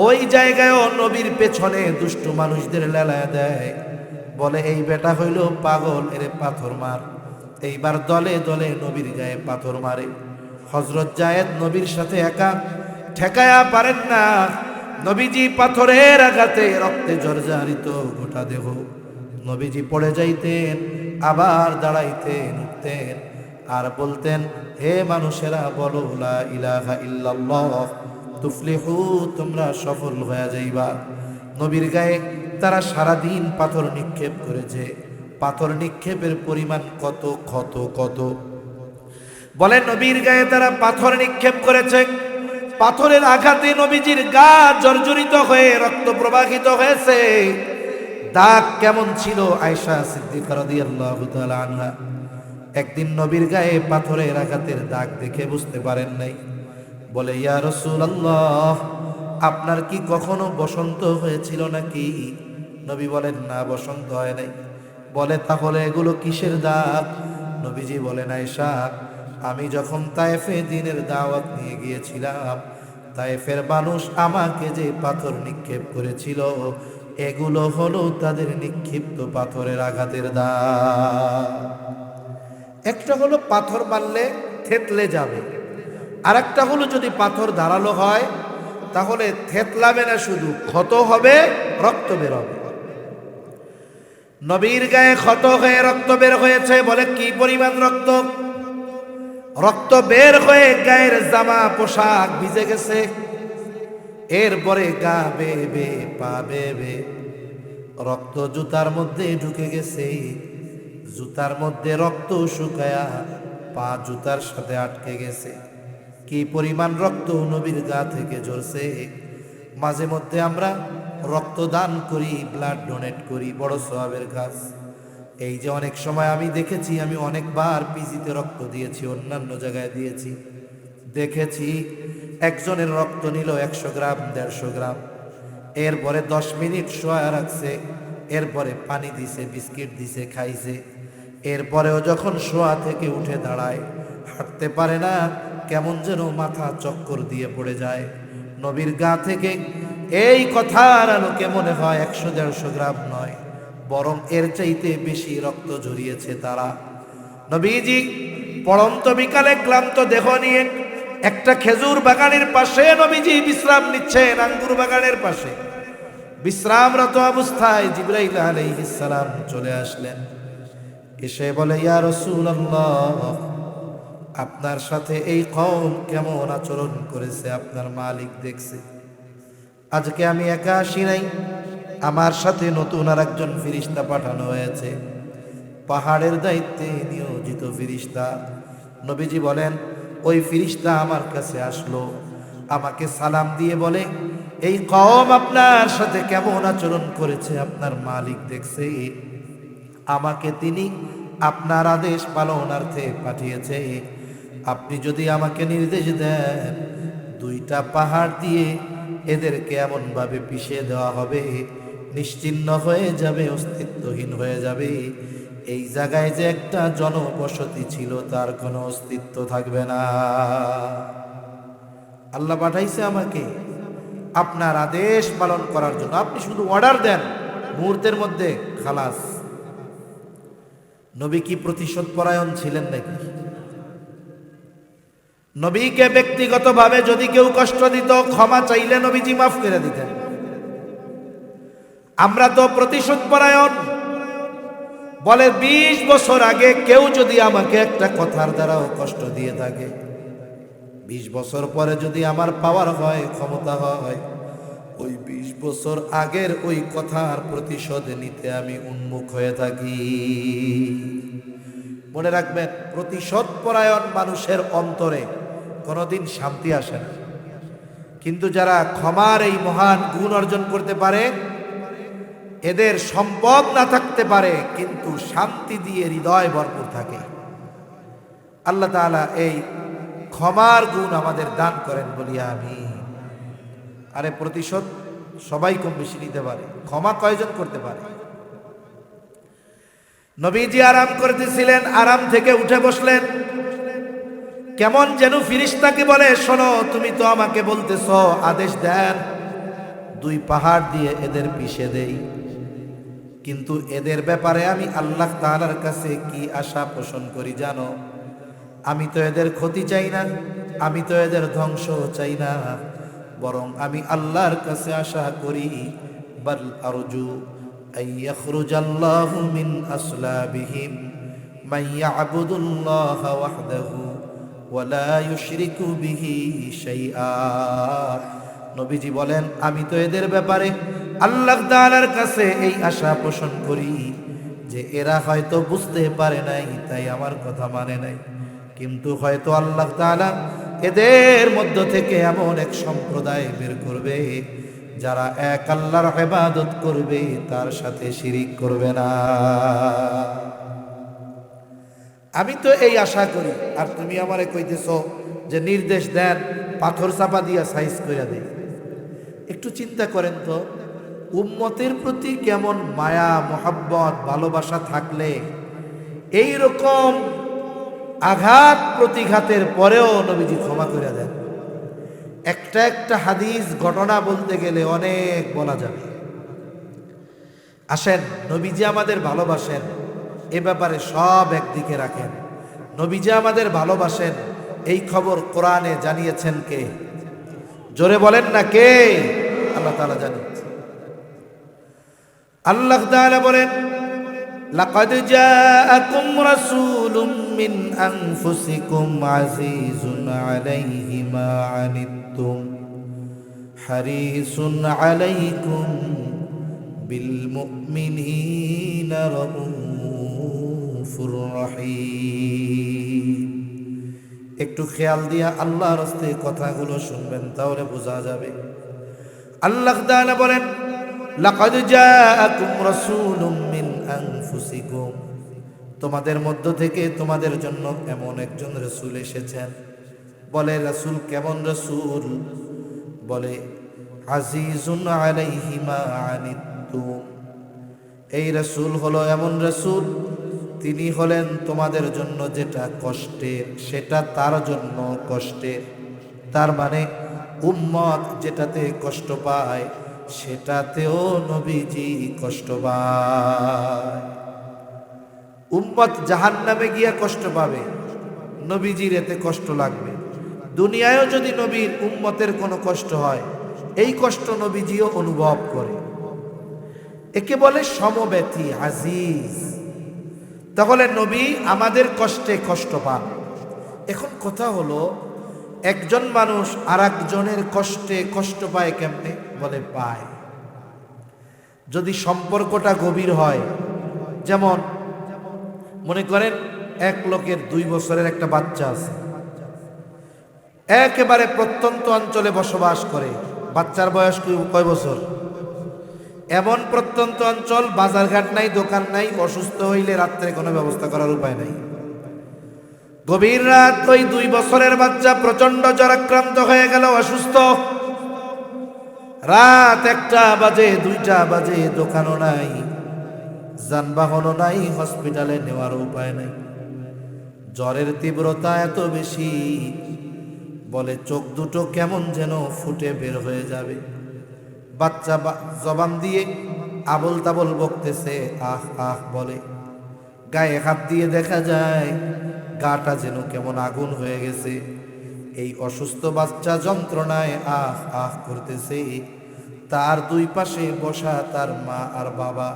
ওই জায়গায়ও নবীর পেছনে দুষ্ট মানুষদের লেলায় দেয়, বলে এই বেটা হইল পাগল, এরে পাথর মার। এইবার দলে দলে নবীর গায়ে পাথর মারে। হযরত যায়েদ নবীর সাথে একা ঠেকায়া পারেন না। নবীজি পাথরের আঘাতে রক্তে জর্জরিত গোটা দেহ। নবীজি পড়ে যাইতেন, আবার দাঁড়াইতেন, উঠতেন আর বলতেন, হে মানুষেরা, বলো লা ইলাহা ইল্লাল্লাহ তুফলিহু, তোমরা সফল হয়ে যাইবা। নবীর গায়ে তারা সারাদিন পাথর নিক্ষেপ করেছে। পাথর নিক্ষেপের পরিমাণ কত কত কত। বলে নবীর গায়ে তারা পাথর নিক্ষেপ করেছে। পাথরের আঘাতে নবীজির গা জর্জরিত হয়ে রক্ত প্রবাহিত হয়েছে। দাগ কেমন ছিল? আয়েশা সিদ্দিকা রাদিয়াল্লাহু তাআলা আনহা একদিন নবীর গায়ে পাথরের আঘাতের দাগ দেখে বুঝতে পারেন নাই। বলে, ইয়া রাসূলুল্লাহ, আপনার কি কখনো বসন্ত হয়েছিল নাকি? নবী বলেন, না, বসন্ত হয় নাই। বলে, তাহলে এগুলো কিসের দাগ? নবীজি বলেন, আয়েশা, আমি যখন তায়েফে দ্বীনের দাওয়াত নিয়ে গিয়েছিলাম, তায়েফের মানুষ আমাকে যে পাথর নিক্ষেপ করেছিল, এগুলো হলো তাদের নিক্ষিপ্ত পাথরের আঘাতের দাগ। একটা হলো পাথর মারলে থেতলে যাবে, আর একটা হলো যদি পাথর ধারালো হয় তাহলে থেতলাবে না, শুধু ক্ষত হবে, রক্ত বের হবে। নবীর গায়ে ক্ষত হয়ে রক্ত বের হয়েছে। বলে, কি পরিমাণ রক্ত? রক্ত বের হয়ে গায়ের জামা পোশাক ভিজে গেছে। এরপরে গা বেয়ে বেয়ে, পা বেয়ে বেয়ে রক্ত জুতার মধ্যে ঢুকে গেছে। জুতার মধ্যে রক্ত শুকায়া পা জুতার সাথে আটকে গেছে। কি পরিমাণ রক্ত নবীর গা থেকে ঝরছে। মাঝে মধ্যে আমরা রক্তদান করি, ব্লাড ডোনেট করি, বড় সওয়াবের কাজ। এই যে অনেক সময় আমি দেখেছি, আমি অনেকবার পিজিতে রক্ত দিয়েছি, অন্যান্য জায়গায় দিয়েছি, দেখেছি একজনের রক্ত নিল 100 গ্রাম 150 গ্রাম, এরপরে 10 মিনিট শোয়া রাখছে, এরপরে পানি দিছে, বিস্কিট দিছে, খাইছে। এরপরেও যখন শোয়া থেকে উঠে দাঁড়ায়, হাঁটতে পারে না, কেমন যেন মাথা চক্কর দিয়ে পড়ে যায়। নবীর গা থেকে এই কথার আলোকে মনে হয় 100-150 গ্রাম নয়, বরং এর চাইতে বেশি রক্ত ঝরিয়েছে তারা। নবীজি পড়ন্ত বিকালে ক্লান্ত দেহ নিয়ে একটা খেজুর বাগানের পাশে নবীজি বিশ্রাম নিচ্ছেন। আঙ্গুর বাগানের পাশে বিশ্রামরত অবস্থায় জিবরাইল আলাইহিস সালাম চলে আসলেন। এসে বলে, ইয়া রাসূলুল্লাহ, আপনার সাথে এই কওম কেমন আচরণ করেছে আপনার মালিক দেখছে। আজকে আমি একা আসি নাই, আমার সাথে নতুন আর একজন ফেরেশতা পাঠানো হয়েছে, পাহাড়ের দায়িত্বে নিয়োজিত ফেরেশতা। নবীজি বলেন, ওই ফেরেশতা আমার কাছে আসলো, আমাকে সালাম দিয়ে বলে, এই কওম আপনার সাথে কেমন আচরণ করেছে আপনার মালিক দেখছে। আমাকে তিনি আপনার আদেশ পালনার্থে পাঠিয়েছে। আপনি যদি আমাকে নির্দেশ দেন, দুইটা পাহাড় দিয়ে এদেরকে এমনভাবে পিষিয়ে দেওয়া হবে, নিশ্চিহ্ন হয়ে যাবে, অস্তিত্বহীন হয়ে যাবে। এই জায়গায় যে একটা জনবসতি ছিল তার কোনো অস্তিত্ব থাকবে না। আল্লাহ পাঠাইছে আমাকে আপনার আদেশ পালন করার জন্য। আপনি শুধু অর্ডার দেন, মুহূর্তের মধ্যে খালাস। নবী কি প্রতিশোধ পরায়ণ ছিলেন নাকি? নবীকে ব্যক্তিগতভাবে যদি কেউ কষ্ট দিত, ক্ষমা চাইলে নবীজি মাফ করে দিতেন। আমরা তো প্রতিশোধ পরায়ণ। বলে 20 বছর আগে কেউ যদি আমাকে একটা কথার দ্বারাও কষ্ট দিয়ে থাকে, 20 বছর পরে যদি আমার পাওয়ার হয়, ক্ষমতা হয়, ওই 20 বছর আগের ওই কথার প্রতিশোধ নিতে আমি উন্মুখ হয়ে থাকি। মনে রাখবেন, প্রতিশোধ পরায়ণ মানুষের অন্তরে কোনোদিন শান্তি আসে না। কিন্তু যারা ক্ষমার এই মহান গুণ অর্জন করতে পারে, এদের সম্পদ না থাকতে পারে কিন্তু শান্তি দিয়ে হৃদয় ভরপুর থাকে। আল্লাহ তাআলা এই ক্ষমার গুণ আমাদের দান করেন বলি আমিন। আরে প্রতিশোধ সবাই কম বেশি নিতে পারে, ক্ষমা কয়জন করতে পারে? নবীজি আরাম করতেছিলেন, আরাম থেকে উঠে বসলেন। কেমন যেন ফেরেশতাকে বলে, শোনো, তুমি তো আমাকে বলতেছো আদেশ দেন 2 পাহাড় দিয়ে এদের পিষে দেই, কিন্তু এদের ব্যাপারে আমি আল্লাহ তাআলার কাছে কি আশা পোষণ করি জানো? আমি তো এদের ক্ষতি চাই না, আমি তো এদের ধ্বংস চাই না, বরং আমি আল্লাহর কাছে আশা করি, বাল আরজু আইয়াখরুজাল্লাহু মিন আসলাবিহিম মান ইয়াবুদুল্লাহা ওয়াহদাহু ওয়া লা ইউশরিকু বিহি শাইআ। নবীজি বলেন, আমি তো এদের ব্যাপারে আল্লাহ তাআলার কাছে এই আশা পোষণ করি যে এরা হয়তো বুঝতে পারে নাই, তাই আমার কথা মানে নাই, কিন্তু হয়তো আল্লাহ তাআলা এদের মধ্য থেকে এমন এক সম্প্রদায় বের করবে যারা এক আল্লাহর ইবাদত করবে, তার সাথে শিরিক করবে না। আমি তো এই আশা করি, আর তুমি আমারে কইতেছো যে নির্দেশ দেন পাথর চাপা দিয়া সাইজ কইরা দেই। একটু চিন্তা করেন তো, উম্মতের প্রতি কেমন মায়া, মোহাব্বত, ভালোবাসা থাকলে এই রকম আঘাত প্রতিঘাতের পরেও নবীজি ক্ষমা করে দেন। একটা একটা হাদিস ঘটনা বলতে গেলে অনেক বলা যাবে। আসেন, নবীজি আমাদের ভালোবাসেন এ ব্যাপারে সব একদিকে রাখেন। নবীজি আমাদের ভালোবাসেন এই খবর কোরআনে জানিয়েছেন কে? জোরে বলেন না কে? আল্লাহ তাআলা জানিয়েছেন। আল্লাহ তাআলা বলেন, লাকাদ জাআকুম রাসূলুম মিন আনফুসিকুম আজিজুন আলাইহি মা আনিতুম হারিসুন আলাইকুম বিল মুমিনিনা রাউফুর রহিম। একটু খেয়াল দিয়া আল্লাহর রাস্তে কথাগুলো শুনবেন, তাহলে বোঝা যাবে। আল্লাহ তাআলা বলেন, লাকাদ জাআকুম রাসূলুম মিন আনফুসিকুম, তোমাদের মধ্য থেকে তোমাদের জন্য এমন একজন রাসূল এসেছেন। বলে রাসূল কেমন রাসূল? বলে আজিজুন আলাইহি মা আনিতুম, এই রাসূল হলো এমন রাসূল, তিনি হলেন তোমাদের জন্য যেটা কষ্টের সেটা তার জন্য কষ্টের। তার মানে উম্মত যেটাতে কষ্ট পায় সেটাতেও নবীজি কষ্ট পায়। উম্মত জাহান্নামে গিয়া কষ্ট পাবে, নবীজির এতে কষ্ট লাগবে। দুনিয়ায়ও যদি নবীর উম্মতের কোনো কষ্ট হয়, এই কষ্ট নবীজিও অনুভব করে। একে বলে সমব্যথী আজিজ। তাহলে নবী আমাদের কষ্টে কষ্ট পান। এখন কথা হলো, একজন মানুষ আর একজনের কষ্টে কষ্ট পায় কেমনে? বলে পায় যদি সম্পর্কটা গভীর হয়। যেমন মনে করেন এক লোকের 2 বছরের একটা বাচ্চা আছে, একেবারে প্রত্যন্ত অঞ্চলে বসবাস করে। বাচ্চার বয়স কয় বছর? এমন প্রত্যন্ত অঞ্চল, বাজারঘাট নাই, দোকান নাই, অসুস্থ হইলে রাত্রে কোনো ব্যবস্থা করার উপায় নাই। গভীর রাত, ওই 2 বছরের বাচ্চা প্রচন্ড জ্বরাক্রান্ত হয়ে গেল, অসুস্থ। রাত 1টা বাজে, 2টা বাজে, দোকানও নাই, যানবাহনও নাই, হসপিটালে নেওয়ার উপায় নাই। জ্বরের তীব্রতা এত বেশি, বলে চোখ দুটো কেমন যেন ফুটে বের হয়ে যাবে। বাচ্চা জবান দিয়ে আবল তাবল বকতেছে, আহ আহ বলে। গায়ে হাত দিয়ে দেখা যায় গাটা যেন কেমন আগুন হয়ে গেছে। এই অসুস্থ বাচ্চা যন্ত্রণায় আহ আহ করতেছে। তার 2 পাশে বসা তার মা আর বাবা,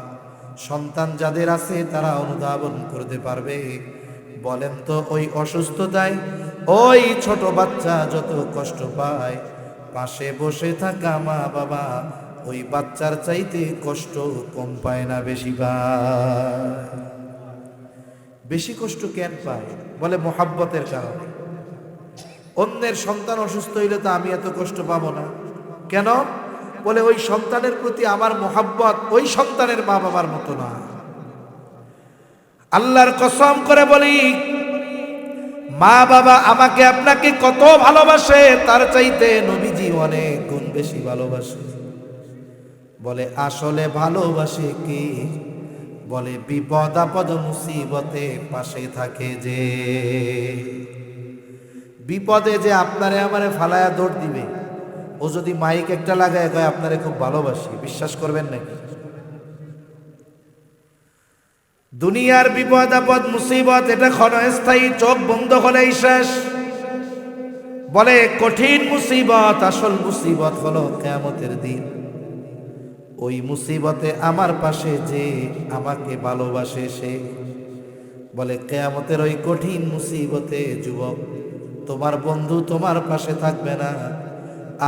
সন্তান যাদের আছে তারা অনুধাবন করতে পারবে। বলেন তো, ওই অসুস্থতায় ওই ছোট বাচ্চা যত কষ্ট পায়, পাশে বসে থাকা মা বাবা ওই বাচ্চার চাইতে কষ্ট কম পায় না বেশি পায়? বেশি কষ্ট কেন পায়? বলে মোহাব্বতের কারণে। অন্যের সন্তান অসুস্থ হইলে তো আমি এত কষ্ট পাবো না। কেন? বলে ওই সন্তানের প্রতি আমার মোহাব্বত ওই সন্তানের মা বাবার মতো না। আল্লাহর কসম করে বলি, মা বাবা আমাকে আপনাকে কত ভালোবাসে, তার চাইতে নবীজি অনেক গুণ বেশি ভালোবাসে। বলে আসলে ভালোবাসে কি? বলে বিপদ আপদ মুসিবতে পাশে থাকে যে। বিপদে যে আপনারে আমারে ফালায়া দৌড় দিবে, ও যদি মাইক একটা লাগায় কয় আপনারে খুব ভালোবাসি, বিশ্বাস করবেন নাকি? দুনিয়ার বিপদ আপদ মুসিবত এটা ক্ষণস্থায়ী, চোখ বন্ধ হলেই শেষ। বলে কঠিন মুসিবত, আসল মুসিবত হলো কিয়ামতের দিন। ওই মুসিবতে আমার পাশে যে আমাকে ভালোবাসে সে। বলে কিয়ামতের ওই কঠিন মুসিবতে যুবক, তোমার বন্ধু তোমার পাশে থাকবে না,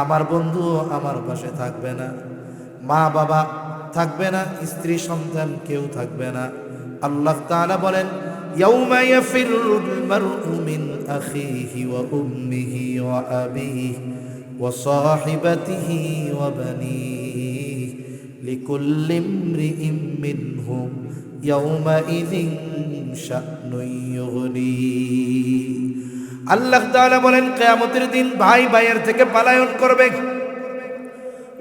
আমার বন্ধু আমার পাশে থাকবে না, মা বাবা থাকবে না, স্ত্রী সন্তান কেউ থাকবে না। আল্লাহ তাআলা বলেন, ইয়াউমা ইয়াফিরুল মারউ মিন আখিহি ওয়া উম্মিহি ওয়া আবিহি ওয়া সাহিবাতিহি ওয়া বানিহি লিকুল্লি ইমরিইম মিনহুম ইয়াউমাইযিন শা'নুন ইউগনি। আল্লাহ তাআলা বলেন, কিয়ামতের দিন ভাই ভাইয়ের থেকে পলায়ন করবে।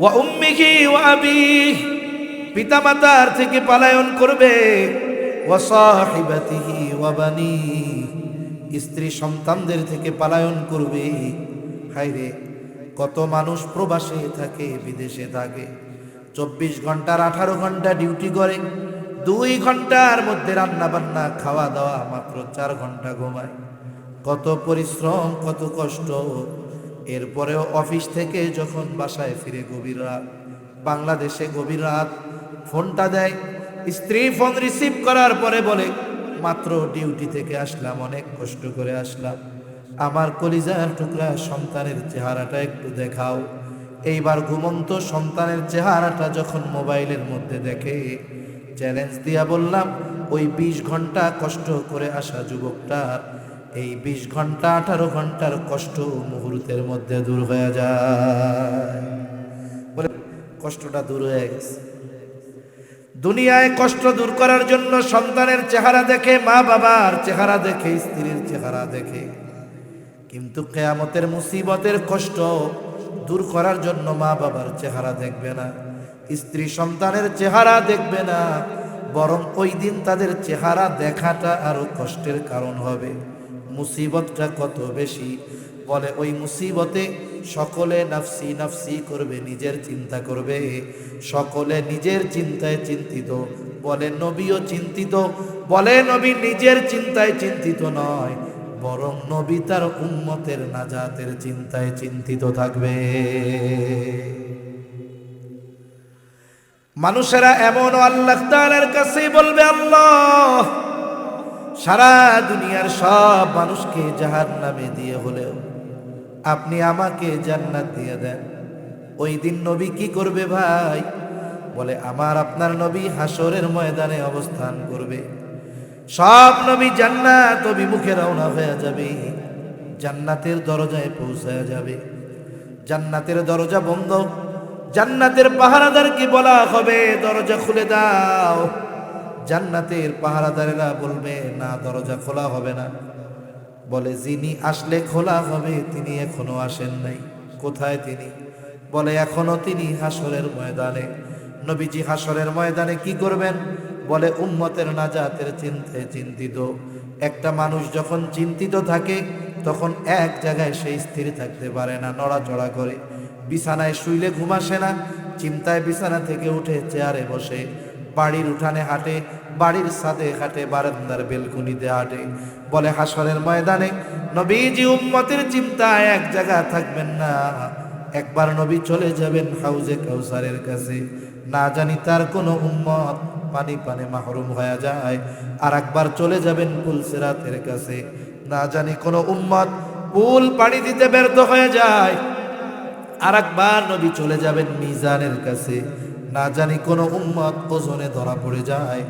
ওয়া উম্মিহি ওয়া আবিহি, পিতা মাতার থেকে পলায়ন করবে। ওয়া সাহিবাতিহি ওয়া বানিহি, স্ত্রী সন্তানদের থেকে পলায়ন করবে। হায়রে, কত মানুষ প্রবাসে থাকে, বিদেশে থাকে, 24 ঘন্টার 18 ঘন্টা ডিউটি করে, 2 ঘন্টার মধ্যে রান্না বান্না খাওয়া দাওয়া, মাত্র 4 ঘন্টা ঘুমায়। কত পরিশ্রম, কত কষ্ট। এরপরেও অফিস থেকে যখন বাসায় ফিরে গভীর রাত, বাংলাদেশে গভীর রাত, ফোনটা দেয়, স্ত্রী ফোন রিসিভ করার পরে বলে, মাত্র ডিউটি থেকে আসলাম, অনেক কষ্ট করে আসলাম, আমার কলিজার টুকরা সন্তানের চেহারাটা একটু দেখাও। এইবার ঘুমন্ত সন্তানের চেহারাটা যখন মোবাইলের মধ্যে দেখে, চ্যালেঞ্জ দিয়া বললাম, ওই 20 ঘন্টা কষ্ট করে আসা যুবকটার এই 20 ঘন্টা 18 ঘন্টার কষ্ট মুহূর্তের মধ্যে দূর হয়ে যায়। বলে কষ্টটা দূর হয়ে গেছে। দুনিয়ায় কষ্ট দূর করার জন্য সন্তানের চেহারা দেখে, মা বাবার চেহারা দেখে, স্ত্রীর চেহারা দেখে, কিন্তু কিয়ামতের মুসিবতের কষ্ট দূর করার জন্য মা বাবার চেহারা দেখবে না, স্ত্রী সন্তানের চেহারা দেখবে না, বরং ওই দিন তাদের চেহারা দেখাটা আরো কষ্টের কারণ হবে। মুসিবতটা কত বেশি! বলে ওই মুসিবতে সকলে নাফসি নাফসি করবে, নিজের চিন্তা করবে, সকলে নিজের চিন্তায় চিন্তিত। বলে নবীও চিন্তিত, বলে নবী নিজের চিন্তায় চিন্তিত নয়, বরং নবী তার উম্মতের নাজাতের চিন্তায় চিন্তিত থাকবে। মানুষেরা এমন আল্লাহ তাআলার কাছে বলবে, আল্লাহ সারা দুনিয়ার সব মানুষকে জাহান্নামে দিয়ে হলেও আপনি আমাকে জান্নাত দিয়ে দেন। ওই দিন নবী কি করবে ভাই? বলে আমার আপনার নবী হাসরের ময়দানে অবস্থান করবে। সব নবী জান্নাত অভিমুখে রওনা হয়ে যাবে, জান্নাতের দরজায় পৌঁছায় যাবে। জান্নাতের দরজা বন্ধ, জান্নাতের পাহারাদারকে বলা হবে দরজা খুলে দাও। জান্নাতের পাহারাদারেরা বলবে না, দরজা খোলা হবে না। বলে যিনি আসলে খোলা হবে তিনি এখনো আসেন নাই। কোথায় তিনি? বলে এখনো তিনি হাসরের ময়দানে। নবীজি হাসরের ময়দানে কি করবেন? বলে উম্মতের নাজাতের চিন্তায় চিন্তিত। একটা মানুষ যখন চিন্তিত থাকে তখন এক জায়গায় সে স্থির থাকতে পারে না, নড়াচড়া করে। বিছানায় শুইলে ঘুম আসে না, চিন্তায় বিছানা থেকে উঠে চেয়ারে বসে, বাড়ির উঠানে হাঁটে, বাড়ির ছাদে হাঁটে, বারান্দার বেলকুনিতে হাঁটে। বলে হাসরের ময়দানে নবীজি উম্মতের চিন্তায় এক জায়গা থাকবেন না। একবার নবী চলে যাবেন হাউজে কাউসারের কাছে, না জানি তার কোনো উম্মত পানি পানে মাহরুম হয়ে যায়। আর একবার চলে যাবেন পুল সিরাতের কাছে, না জানি কোনো উম্মত পুল পানি দিতে ব্যর্থ হয়ে যায়। আর একবার নবী চলে যাবেন মিজানের কাছে, না জানি কোনো উম্মত ওজনে ধরা পড়ে যায়।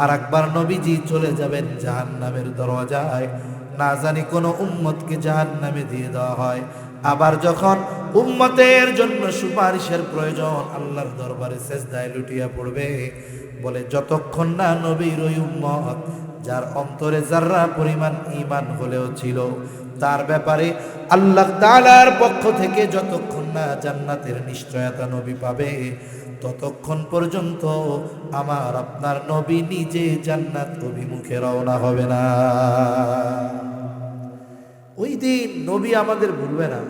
আর একবার নবীজি চলে যাবেন জাহান্নামের দরজায়, না জানি কোনো উম্মতকে জাহান্নামে দিয়ে দেওয়া হয়। আবার যখন উম্মতের জন্য সুপারিশের প্রয়োজন, আল্লাহর দরবারে সেজদায় লুটিয়া পড়বে। বলে যতক্ষণ না নবীর ওই উম্মত যার অন্তরে যাররা পরিমাণ ঈমান হলেও ছিল, তার ব্যাপারে আল্লাহ তাআলার পক্ষ থেকে যতক্ষণ না জান্নাতের নিশ্চয়তা নবী পাবে, ততক্ষণ পর্যন্ত আমার আপনার নবী নিজে জান্নাত অভিমুখে রওনা হবে না। ওই দিন নবী আমাদের ভুলবে না।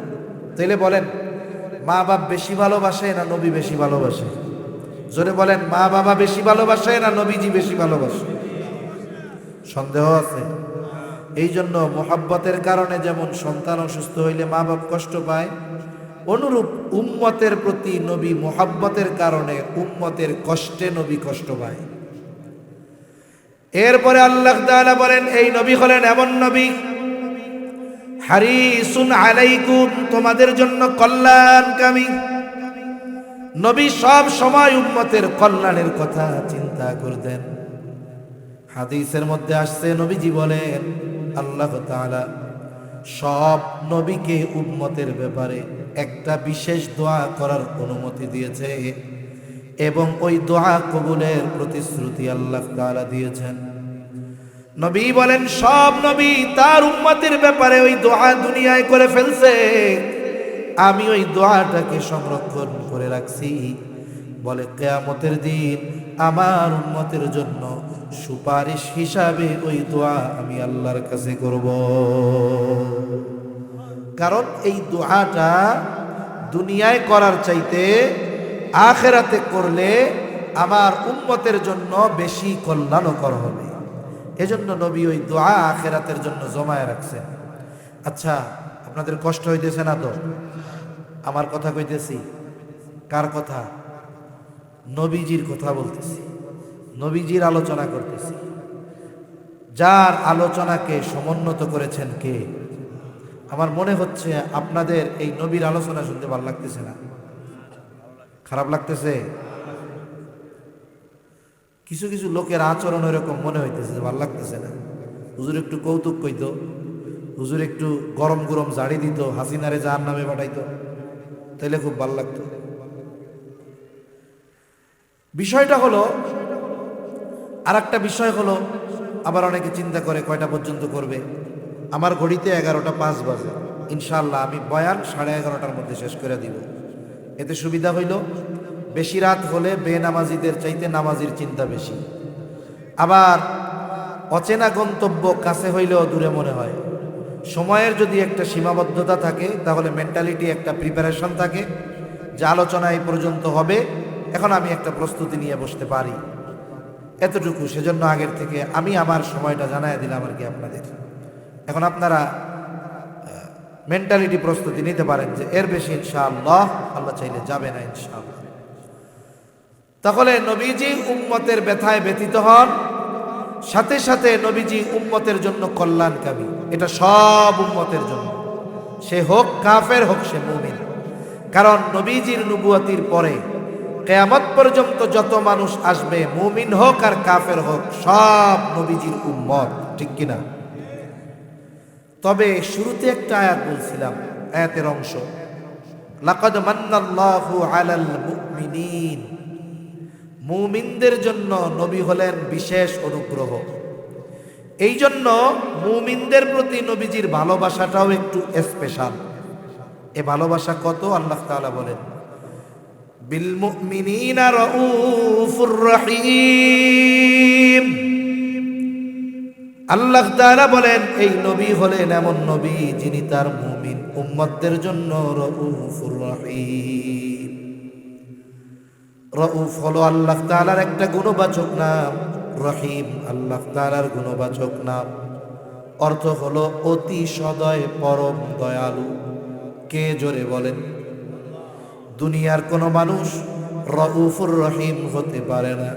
তাইলে বলেন, মা বাপ বেশি ভালোবাসে না নবী বেশি ভালোবাসে? জোরে বলেন, মা বাবা বেশি ভালোবাসে না নবীজি বেশি ভালোবাসে? সন্দেহ আছে? এই জন্য মোহাব্বতের কারণে যেমন সন্তান অসুস্থ হইলে মা বাপ কষ্ট পায়, অনুরূপ উম্মতের প্রতি নবী মোহাব্বতের কারণে উম্মতের কষ্টে নবী কষ্ট পায়। এরপরে আল্লাহ তাআলা বলেন, এই নবী হলেন এমন নবী, হারিসুন আলাইকুম, তোমাদের জন্য কল্যাণকামী নবী। সব সময় উম্মতের কল্যাণের কথা চিন্তা করতেন। হাদিসের মধ্যে আসছে, নবীজি বলেন আল্লাহ তাআলা সব নবীকে উম্মতের ব্যাপারে একটা বিশেষ দোয়া করার অনুমতি দিয়েছে এবং ওই দোয়া কবুলের প্রতিশ্রুতি আল্লাহ তাআলা দিয়েছেন। নবী বলেন সব নবী তার উম্মতের ব্যাপারে ওই দোয়া দুনিয়ায় করে ফেলছে, আমি ওই দোয়াটাকে সংরক্ষণ করে রাখছি। বলে কিয়ামতের দিন আমার উম্মতের জন্য সুপারিশ হিসাবে ওই দোয়া আমি আল্লাহর কাছে করব। কারণ এই দোয়াটা দুনিয়ায় করার চাইতে আখিরাতে করলে আমার উম্মতের জন্য বেশি কল্যাণকর হবে। এজন্য নবী ওই দোয়া আখিরাতের জন্য জমায় রাখছেন। আচ্ছা, আপনাদের কষ্ট হইতেছে না তো? আমার কথা কইতেছি। কার কথা? নবীজির কথা বলতেছি, নবীজির আলোচনা করতেছি। যার আলোচনাকে সমুন্নত করেছেন কে? আমার মনে হচ্ছে আপনাদের এই নবীর আলোচনা শুনতে ভালো লাগতেছে না, খারাপ লাগতেছে। কিছু কিছু লোকের আচরণ এরকম মনে হইতেছে যে ভালো লাগতেছে না। হুজুর একটু কৌতুক কইতো, হুজুর একটু গরম গরম জাড়ি দিত, হাসিনারে জাহান্নামে পাঠাইতো, তাইলে খুব ভালো লাগতো। বিষয়টা হলো, আর একটা বিষয় হলো, আবার অনেকে চিন্তা করে কয়টা পর্যন্ত করবে। আমার ঘড়িতে 11:05 বাজে, ইনশাআল্লাহ আমি বয়ান 11:30টার মধ্যে শেষ করে দিব। এতে সুবিধা হইল, বেশি রাত হলে বেনামাজিদের চাইতে নামাজির চিন্তা বেশি। আবার অচেনা গন্তব্য কাছে হইলেও দূরে মনে হয়। সময়ের যদি একটা সীমাবদ্ধতা থাকে, তাহলে মেন্টালিটি একটা প্রিপারেশন থাকে যে আলোচনা এই পর্যন্ত হবে, এখন আমি একটা প্রস্তুতি নিয়ে বসতে পারি, এতটুকু। সেজন্য আগের থেকে আমি আমার সময়টা জানাই দিলাম আর কি আপনাদের। এখন আপনারা মেন্টালিটি প্রস্তুতি নিতে পারেন যে এর বেশি ইনশাআল্লাহ আল্লাহ চাইলে যাবে না ইনশাআল্লাহ। তাহলে নবীজি উম্মতের ব্যথায় ব্যথিত হন, সাথে সাথে নবীজি উম্মতের জন্য কল্যাণকামী। এটা সব উম্মতের জন্য, সে হোক কাফের হোক সে মুমিন। কারণ নবীজির নবুয়তির পরে কিয়ামত পর্যন্ত যত মানুষ আসবে, মুমিন হোক আর কাফের হোক, সব নবীজির উম্মত, ঠিক কিনা? তবে শুরুতে একটা আয়াত বলছিলাম, আয়াতের অংশ, লাকাদ মান্নাল্লাহু আলাল মুমিনিন, মুমিনদের জন্য নবী হলেন বিশেষ অনুগ্রহ। এই জন্য মুমিনদের প্রতি নবীজির ভালোবাসাটাও একটু স্পেশাল। এ ভালোবাসা কত? আল্লাহ তাআলা বলেন, বিল মুমিনিনা রাউফুর রহিম। আল্লাহ তাআলা বলেন এই নবী হলেন এমন নবী যিনি তার মুমিন উম্মতদের জন্য রাউফুর রহিম। রাউফ হলো আল্লাহ তাআলার একটা গুণবাচক নাম, রহিম আল্লাহ তাআলার গুণবাচক নাম। অর্থ হলো অতি সদয়, পরম দয়ালু। কে জোরে বলেন? দুনিয়ার কোনো মানুষ রাউফুর রহিম হতে পারে না,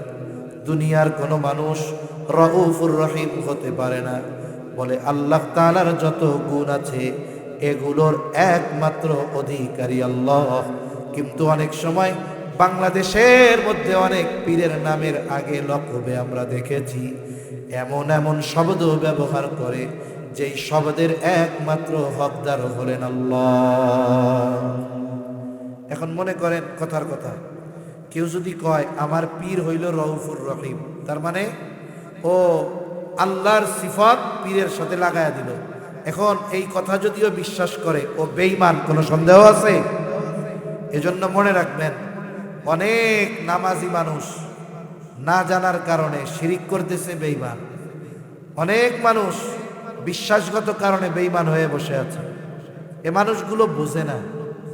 দুনিয়ার কোনো মানুষ রাউফুর রহিম হতে পারে না। বলে আল্লাহ তাআলার যত গুণ আছে এগুলোর একমাত্র অধিকারী আল্লাহ। কিন্তু অনেক সময় বাংলাদেশের মধ্যে অনেক পীরের নামের আগে লকবে আমরা দেখেছি এমন এমন শব্দ ব্যবহার করে যেই শব্দের একমাত্র হকদার হলেন আল্লাহ। এখন মনে করেন কথার কথা, কেউ যদি কয় আমার পীর হইল রাউফুর রহিম, তার মানে ও আল্লাহর সিফাত পীরের সাথে লাগায়া দিল। এখন এই কথা যদিও বিশ্বাস করে ও বেঈমান, কোনো সন্দেহ আছে? এজন্য মনে রাখবেন, অনেক নামাজি মানুষ না জানার কারণে শিরিক করতেছে, বেঈমান। অনেক মানুষ বিশ্বাসগত কারণে বেঈমান হয়ে বসে আছে। এ মানুষগুলো বোঝে না,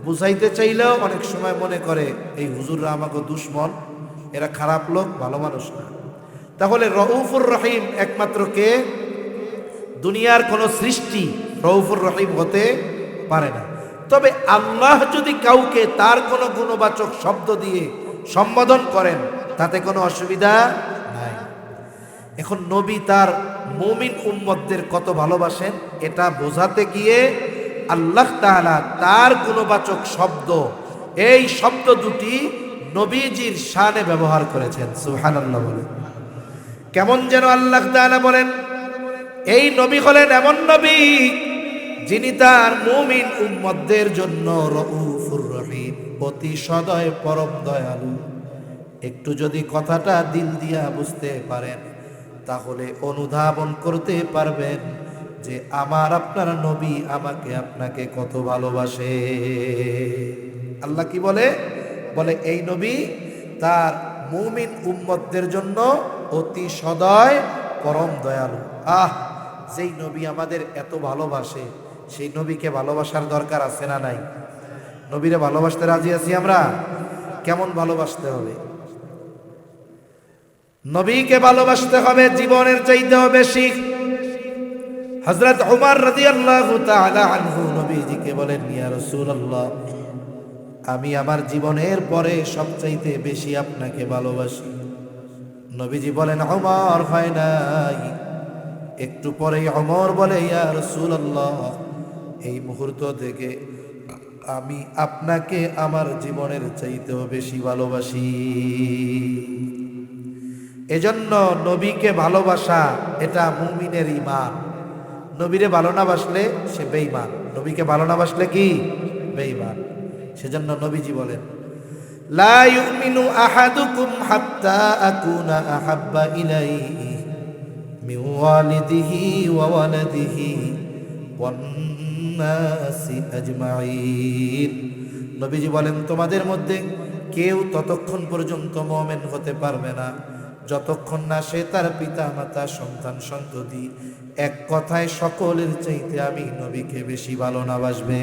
বুঝাইতে চাইলেও অনেক সময় মনে করে এই হুজুররা আমাকে দুশ্মন, এরা খারাপ লোক, ভালো মানুষ না। তাহলে রাউফুর রহিম একমাত্র কে? দুনিয়ার কোন সৃষ্টি রাউফুর রহিম হতে পারে না। তবে আল্লাহ যদি কাউকে তার কোনো গুণবাচক শব্দ দিয়ে সম্বোধন করেন তাতে কোনো অসুবিধা নাই। এখন নবী তার মুমিন উম্মতদের কত ভালোবাসেন এটা বোঝাতে গিয়ে আল্লাহ তাআলা তার গুণবাচক শব্দ, এই শব্দ দুটি নবীজির শানে ব্যবহার করেছেন। সুবহানাল্লাহ বলেন। কেমন যেন আল্লাহ তাআলা বলেন এই নবী হলেন এমন নবী যিনি তার মুমিন উম্মতদের জন্য রাউফুর রহিম, অতি সদয়, পরম দয়ালু। একটু যদি কথাটা দিল দিয়া বুঝতে পারেন তাহলে অনুধাবন করতে পারবেন যে আমার আপনার নবী আমাকে আপনাকে কত ভালোবাসে। আল্লাহ কি বলে? বলে এই নবী তার মুমিন উম্মতদের জন্য অতি সদয়, পরম দয়ালু। যেই নবী আমাদের এত ভালোবাসে সেই নবীকে ভালোবাসার দরকার আছে না নাই? নবীরে ভালোবাসতে রাজি আছি আমরা? কেমন ভালোবাসতে হবে? নবীকে ভালোবাসতে হবে জীবনের চাইতেও বেশি। হযরত ওমর রাদিয়াল্লাহু তাআলা আনহু নবীজিকে বলেন, ইয়া রাসূলুল্লাহ, আমি আমার জীবনের পরে সবচাইতে বেশি আপনাকে ভালোবাসি। নবীজি বলেন, ওমর হয় নাই। একটু পরেই ওমর বলে, ইয়া রাসূলুল্লাহ, এই মুহূর্ত থেকে আমি আপনাকে আমার জীবনের চাইতেও বেশি ভালোবাসি। এজন্য নবীকে ভালোবাসা এটা মুমিনের ঈমান। নবীরে ভালো না বাসলে সে বেঈমান, নবীকে ভালো না বাসলে কি? বেঈমান। সেজন্য নবীজি বলেন, লা ইউমিনু আহাদুকুম হাত্তা আকুনা আহাব্বা ইলাইহি মিন ওয়ালিদিহি ওয়া ওয়ালাদিহি ওয়ান নাসি আজমাইন। নবীজি বলেন তোমাদের মধ্যে কেউ ততক্ষণ পর্যন্ত মুমিন হতে পারবে না যতক্ষণ না সে তার পিতা মাতা সন্তান সন্ততি এক কথায় সকলের চাইতে আমি নবীকে বেশি ভালো না বাসবে।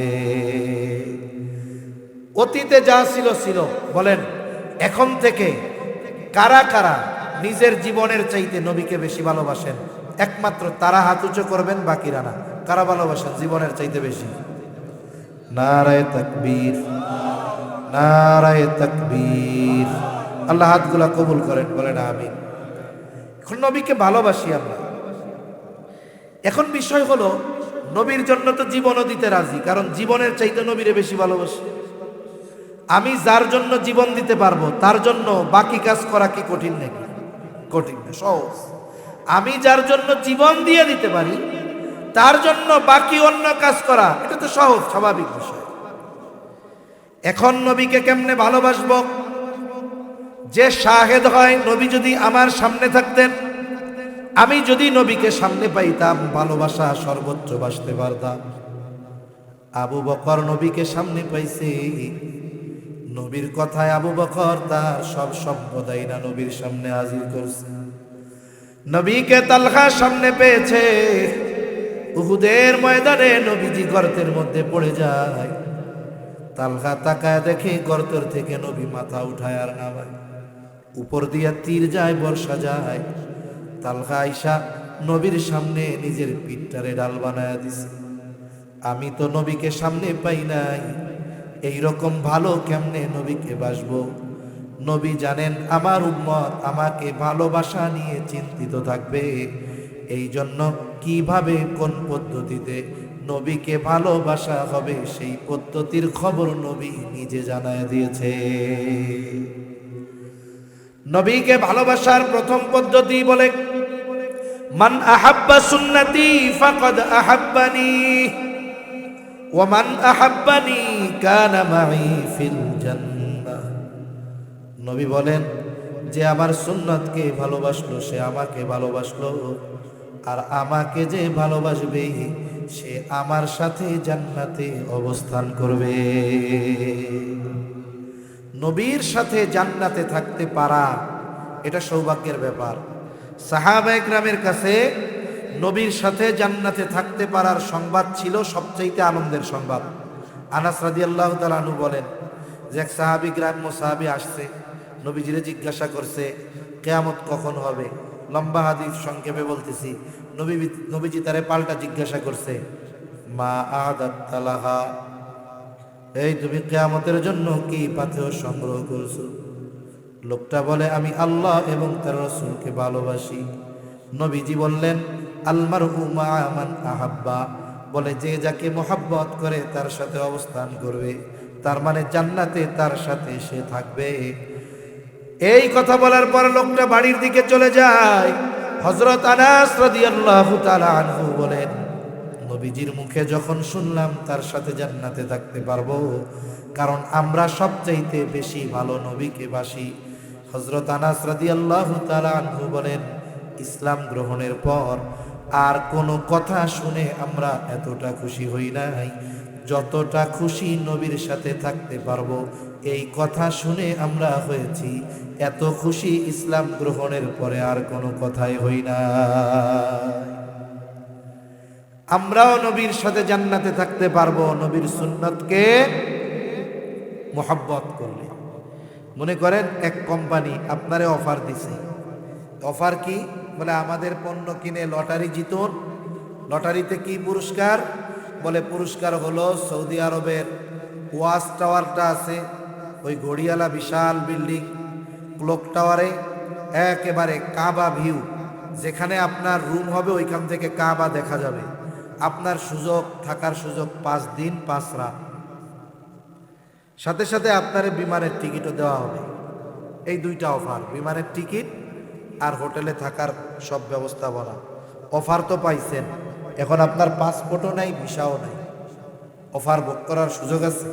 অতীতে যা ছিল ছিল, বলেন এখন থেকে কারা কারা নিজের জীবনের চাইতে নবীকে বেশি ভালোবাসেন? একমাত্র তারা হাত উঁচু করবেন, বাকিরা না। কারা ভালোবাসেন জীবনের চাইতে বেশি? নারায়ে তাকবীর, নারায়ে তাকবীর। আল্লাহ হাতগুলা কবুল করেন, বলেন আমিন। এখন নবীকে ভালোবাসি আমরা। এখন বিষয় হলো, নবীর জন্য তো জীবনও দিতে রাজি, কারণ জীবনের চাইতে নবীরে বেশি ভালোবাসি। আমি যার জন্য জীবন দিতে পারবো তার জন্য বাকি কাজ করা কি কঠিন নাকি? কঠিন না, সহজ। আমি যার জন্য জীবন দিয়ে দিতে পারি তার জন্য বাকি অন্য কাজ করা, এটা তো সহজ স্বাভাবিক বিষয়। এখন নবীকে কেমনে ভালোবাসবো? যে শাহেদ হয়, নবী যদি আমার সামনে থাকতেন, আমি যদি নবীকে সামনে পাইতাম, ভালোবাসা সর্বোচ্চ বাসতে পারতাম। আবু বকর নবীকে সামনে পাইছে, নবীর কথায় আবু বকর তার সব সম্পদাই না নবীর সামনে হাজির করছে। নবীকে তালহা সামনে পেয়েছে, উহুদের ময়দানে নবীজি গর্তের মধ্যে পড়ে যায়। তালহা তাকায় দেখে গর্তের থেকে নবী মাথা উঠায় আর নামায়, উপর দিয়া তীর যায়, বর্ষা যায়। তালহা আইসা নবীর সামনে নিজের পিঠটারে ডাল বানায় দিছে। আমি তো নবীকে সামনে পাই নাই, এই রকম ভালো কেমনে নবীকে বাসবো? নবী জানেন আমার উম্মত আমাকে ভালোবাসা নিয়ে চিন্তিত থাকবে, এই জন্য কিভাবে কোন পদ্ধতিতে নবীকে ভালোবাসা হবে সেই পদ্ধতির খবর নবী নিজে জানায় দিয়েছে। নবীকে ভালোবাসার প্রথম পদ্ধতি বলে, মান আহাব্বা সুন্নতি ফাকাদ আহাব্বানি ওয়া মান আহাব্বানি কানা মাই ফিল জান্নাহ। নবী বলেন, যে আমার সুন্নতকে ভালোবাসলো সে আমাকে ভালোবাসলো, আর আমাকে যে ভালোবাসবে সে আমার সাথে জান্নাতে অবস্থান করবে। নবীর সাথে জান্নাতে থাকতে পারা এটা সৌভাগ্যের ব্যাপার। সাহাবায়ে কেরামের কাছে নবীর সাথে জান্নাতে থাকতে পারার সংবাদ ছিল সবচাইতে আনন্দের সংবাদ। আনাস রাদিয়াল্লাহু তাআলা আনহু বলেন যে এক সাহাবী, গ্রাম্য সাহাবী আসছে, নবীজিরে জিজ্ঞাসা করছে কিয়ামত কখন হবে। লম্বা হাদিস সংক্ষেপে বলতেছি। নবীজি তারে পাল্টা জিজ্ঞাসা করছে, মা আদাত লাহা, এই তুমি কিয়ামতের জন্য কি পাথেয় সংগ্রহ করছো? লোকটা বলে, আমি আল্লাহ এবং তার রাসূলকে ভালোবাসি। নবীজি বললেন, আল মারহু মা মান আহাব্বা, বলে যে যাকে মোহাব্বত করে তার সাথে অবস্থান করবে, তার মানে জান্নাতে তার সাথে সে থাকবে। এই কথা বলার পর লোকটা বাড়ির দিকে চলে যায়। হযরত আনাস রাদিয়াল্লাহু তাআলা আনহু বলেন, নবীজির মুখে যখন শুনলাম তার সাথে জান্নাতে থাকতে পারবো, কারণ আমরা সবচাইতে বেশি ভালো নবীকে বাসি। হযরত আনাস রাদিয়াল্লাহু তাআলা আনহু বলেন, ইসলাম গ্রহণের পর আর কোনো কথা শুনে আমরা এতটা খুশি হই নাই যতটা খুশি নবীর সাথে থাকতে পারবো এই কথা শুনে আমরা হয়েছি। এত খুশি ইসলাম গ্রহণের পরে আর কোনো কথাই হই না। আমরাও নবীর সাথে জান্নাতে থাকতে পারবো নবীর সুন্নতকে মোহাব্বত করলে। মনে করেন এক কোম্পানি আপনারে অফার দিছে। অফার কি? বলে আমাদের পণ্য কিনে লটারি জিতুন। লটারিতে কি পুরস্কার? বলে পুরস্কার হলো সৌদি আরবের ওয়াচ টাওয়ারটা আছে, ওই ঘড়িয়ালা বিশাল বিল্ডিং, ক্লক টাওয়ারে একেবারে কাবা ভিউ, যেখানে আপনার রুম হবে ওইখান থেকে কাবা দেখা যাবে। আপনার সুযোগ, থাকার সুযোগ 5 দিন 5 রাত, সাথে সাথে আপনার বিমানের টিকিটও দেওয়া হবে। এই দুইটা অফার, বিমানের টিকিট আর হোটেলে থাকার সব ব্যবস্থাপনা। অফার তো পাইছেন, এখন আপনার পাসপোর্টও নাই, ভিসাও নাই, অফার ভোগ করার সুযোগ আছে।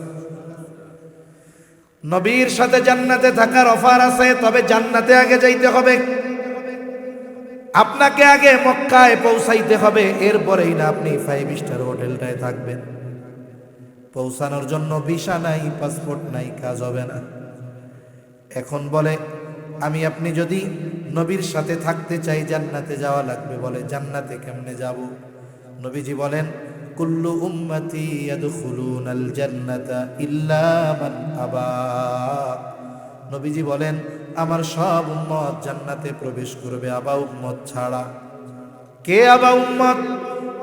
নবীর সাথে জান্নাতে থাকার অফার আছে, তবে জান্নাতে আগে যাইতে হবে। আপনাকে আগে মক্কায় পৌঁছাইতে হবে, এরপরেই না আপনি 5 স্টার হোটেলটায় থাকবেন। পৌঁছানোর জন্য ভিসা নাই, পাসপোর্ট নাই, কাজ হবে না। এখন বলে আপনি যদি নবীর সাথে থাকতে চাই, জান্নাতে যাওয়া লাগবে। বলে জান্নাতে কেমনে যাব? নবীজি বলেন কুল্লু উম্মতি ইয়াদখুলুনাল জান্নাতা ইল্লা মান আবা। নবীজি বলেন আমার সব উম্মত জান্নাতে প্রবেশ করবে, আবা উম্মত ছাড়া। কে আবা উম্মত?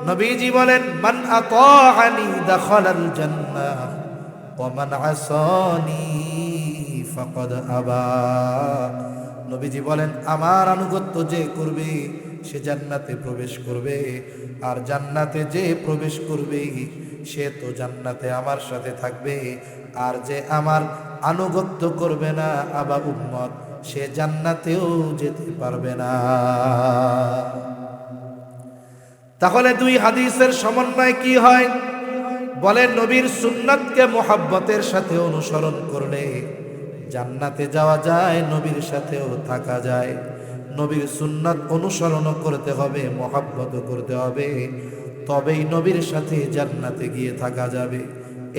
নবীজি বলেন মান আতাআনি দাখালাল জান্নাহ ওয়া মান আসানি ফাকাদ আবা। নবীজি বলেন আমার আনুগত্য যে করবে সে জান্নাতে প্রবেশ করবে, আর জান্নাতে যে প্রবেশ করবে সে তো জান্নাতে আমার সাথে থাকবে, আর যে আমার আনুগত্য করবে না আবা উম্মত, সে জান্নাতেও যেতে পারবে না। তাহলে দুই হাদিসের সমন্বয় কি হয়? বলে নবীর সুন্নাতকে মোহাব্বতের সাথে অনুসরণ করলে জান্নাতে যাওয়া যায়, নবীর সাথেও থাকা যায়। নবীর সুন্নাত অনুসরণও করতে হবে, মোহাব্বতও করতে হবে, তবেই নবীর সাথে জান্নাতে গিয়ে থাকা যাবে।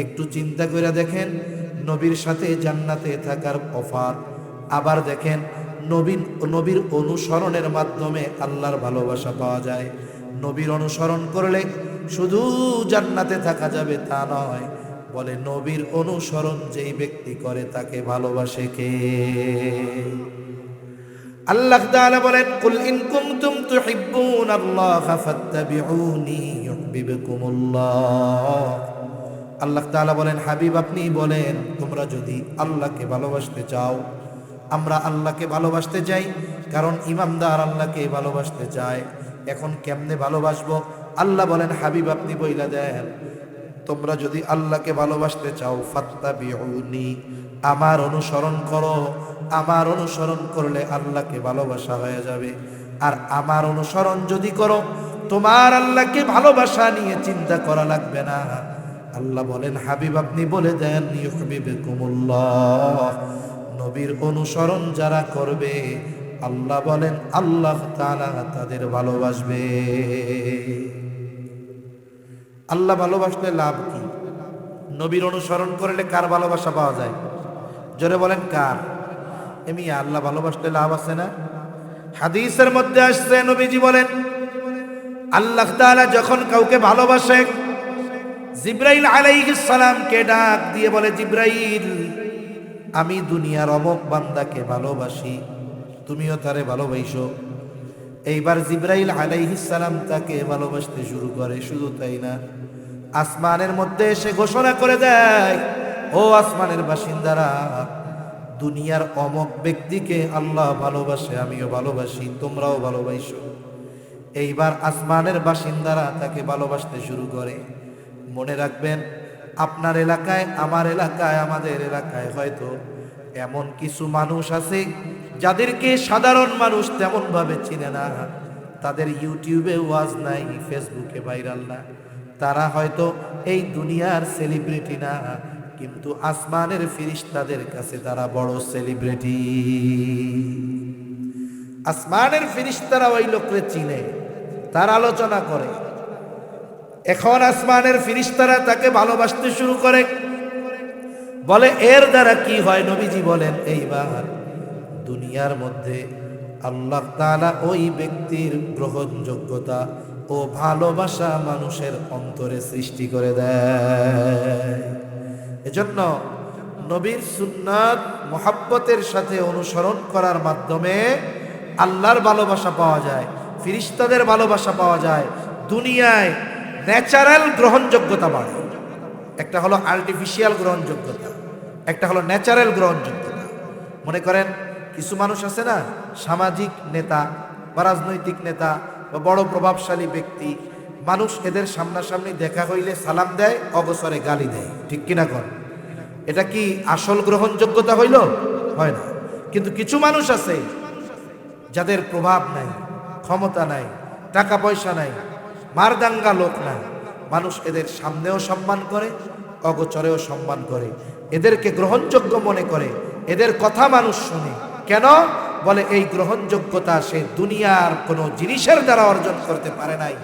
একটু চিন্তা করে দেখেন, নবীর সাথে জান্নাতে থাকার অফার। আবার দেখেন নবীর অনুসরণের মাধ্যমে আল্লাহর ভালোবাসা পাওয়া যায়। নবীর অনুসরণ করলে শুধু জান্নাতে থাকা যাবে তা নয়, বলে নবীর অনুসরণ যেই ব্যক্তি করে তাকে ভালোবাসে কে? আল্লাহ তাআলা বলেন কুল ইন কুনতুম তুহিব্বুনাল্লাহা ফাত্তাবিউনি ইউহিব্বুকুমুল্লাহ। আল্লাহ তাআলা বলেন হাবিব আপনি বলেন তোমরা যদি আল্লাহকে ভালোবাসতে চাও, আমরা আল্লাহকে ভালোবাসতে চাই, কারণ ইমানদার আল্লাহকে ভালোবাসতে চায়। এখন কেমনে ভালোবাসবো? আল্লাহ বলেন হাবিব আপনি বইলা দেন তোমরা যদি আল্লাহকে ভালোবাসতে চাও ফাত্তাবিউনি, আমার অনুসরণ করো। আমার অনুসরণ করলে আল্লাহকে ভালোবাসা হয়ে যাবে। আর আমার অনুসরণ যদি করো তোমার আল্লাহকে ভালোবাসা নিয়ে চিন্তা করা লাগবে না। আল্লাহ বলেন হাবিব আপনি বলে দেন ইউহিব্বুকুমুল্লাহ, নবীর অনুসরণ যারা করবে আল্লাহ বলেন আল্লাহ তাআলা তাদের ভালোবাসবে। আল্লাহ ভালোবাসলে লাভ কি? নবীর অনুসরণ করলে কার ভালোবাসা পাওয়া যায়? জোরে বলেন কার? এমনি আল্লাহ ভালোবাসলে লাভ আছে না? হাদিসের মধ্যে আসছে নবীজি বলেন আল্লাহ তাআলা যখন কাউকে ভালোবাসে জিবরাইল আলাইহিস সালামকে ডাক দিয়ে বলে জিবরাইল আমি দুনিয়ার অমুক বান্দাকে ভালোবাসি, তুমিও তারে ভালোবাসো। এইবার জিবরাইল আলাইহিস সালাম তাকে ভালোবাসতে শুরু করে। শুধু তাই না, আসমানের মধ্যে এসে ঘোষণা করে দেয় ও আসমানের বাসিন্দারা, দুনিয়ার অমুক ব্যক্তিকে আল্লাহ ভালোবাসে, আমিও ভালোবাসি, তোমরাও ভালোবাসো। এইবার আসমানের বাসিন্দারা তাকে ভালোবাসতে শুরু করে। মনে রাখবেন আপনার এলাকায়, আমার এলাকায়, আমাদের এলাকায় হয়তো এমন কিছু মানুষ আছে যাদেরকে সাধারণ মানুষ তেমন ভাবে চিনে না, তাদের ইউটিউবে ওয়াজ নাই, ফেসবুকে ভাইরাল না, তারা হয়তো এই দুনিয়ার সেলিব্রিটি না, কিন্তু আসমানের ফেরেশতাদের কাছে তারা বড় সেলিব্রিটি। আসমানের ফেরেশতারা ওই লোককে চিনে, তার আলোচনা করে। এখন আসমানের ফেরেশতারা তাকে ভালোবাসতে শুরু করে। বলে এর দ্বারা কি হয়? নবীজি বলেন এইবার দুনিয়ার মধ্যে আল্লাহ তাআলা ওই ব্যক্তির গ্রহণযোগ্যতা ও ভালোবাসা মানুষের অন্তরে সৃষ্টি করে দেয়। এজন্য নবীর সুন্নাত মুহাব্বতের সাথে অনুসরণ করার মাধ্যমে আল্লাহর ভালোবাসা পাওয়া যায়, ফেরেশতাদের ভালোবাসা পাওয়া যায়, দুনিয়ায় ন্যাচারাল গ্রহণযোগ্যতা বাড়ে। একটা হলো আর্টিফিশিয়াল গ্রহণযোগ্যতা, একটা হলো ন্যাচারাল গ্রহণযোগ্যতা। মনে করেন কিছু মানুষ আছে না, সামাজিক নেতা বা রাজনৈতিক নেতা বা বড় প্রভাবশালী ব্যক্তি, মানুষ এদের সামনাসামনি দেখা হইলে সালাম দেয়, অগসরে গালি দেয়, ঠিক কিনা কর? এটা কি আসল গ্রহণযোগ্যতা হইল? হয় না। কিন্তু কিছু মানুষ আছে যাদের প্রভাব নাই, ক্ষমতা নাই, টাকা পয়সা নাই, মারদাঙ্গা লোক না, মানুষ এদের সামনেও সম্মান করে, অগোচরেও সম্মান করে, এদেরকে গ্রহণযোগ্য মনে করে, এদের কথা মানুষ শুনে। কেন? বলে এই গ্রহণযোগ্যতা সে দুনিয়ার কোনো জিনিসের দ্বারা অর্জন করতে পারে নাই,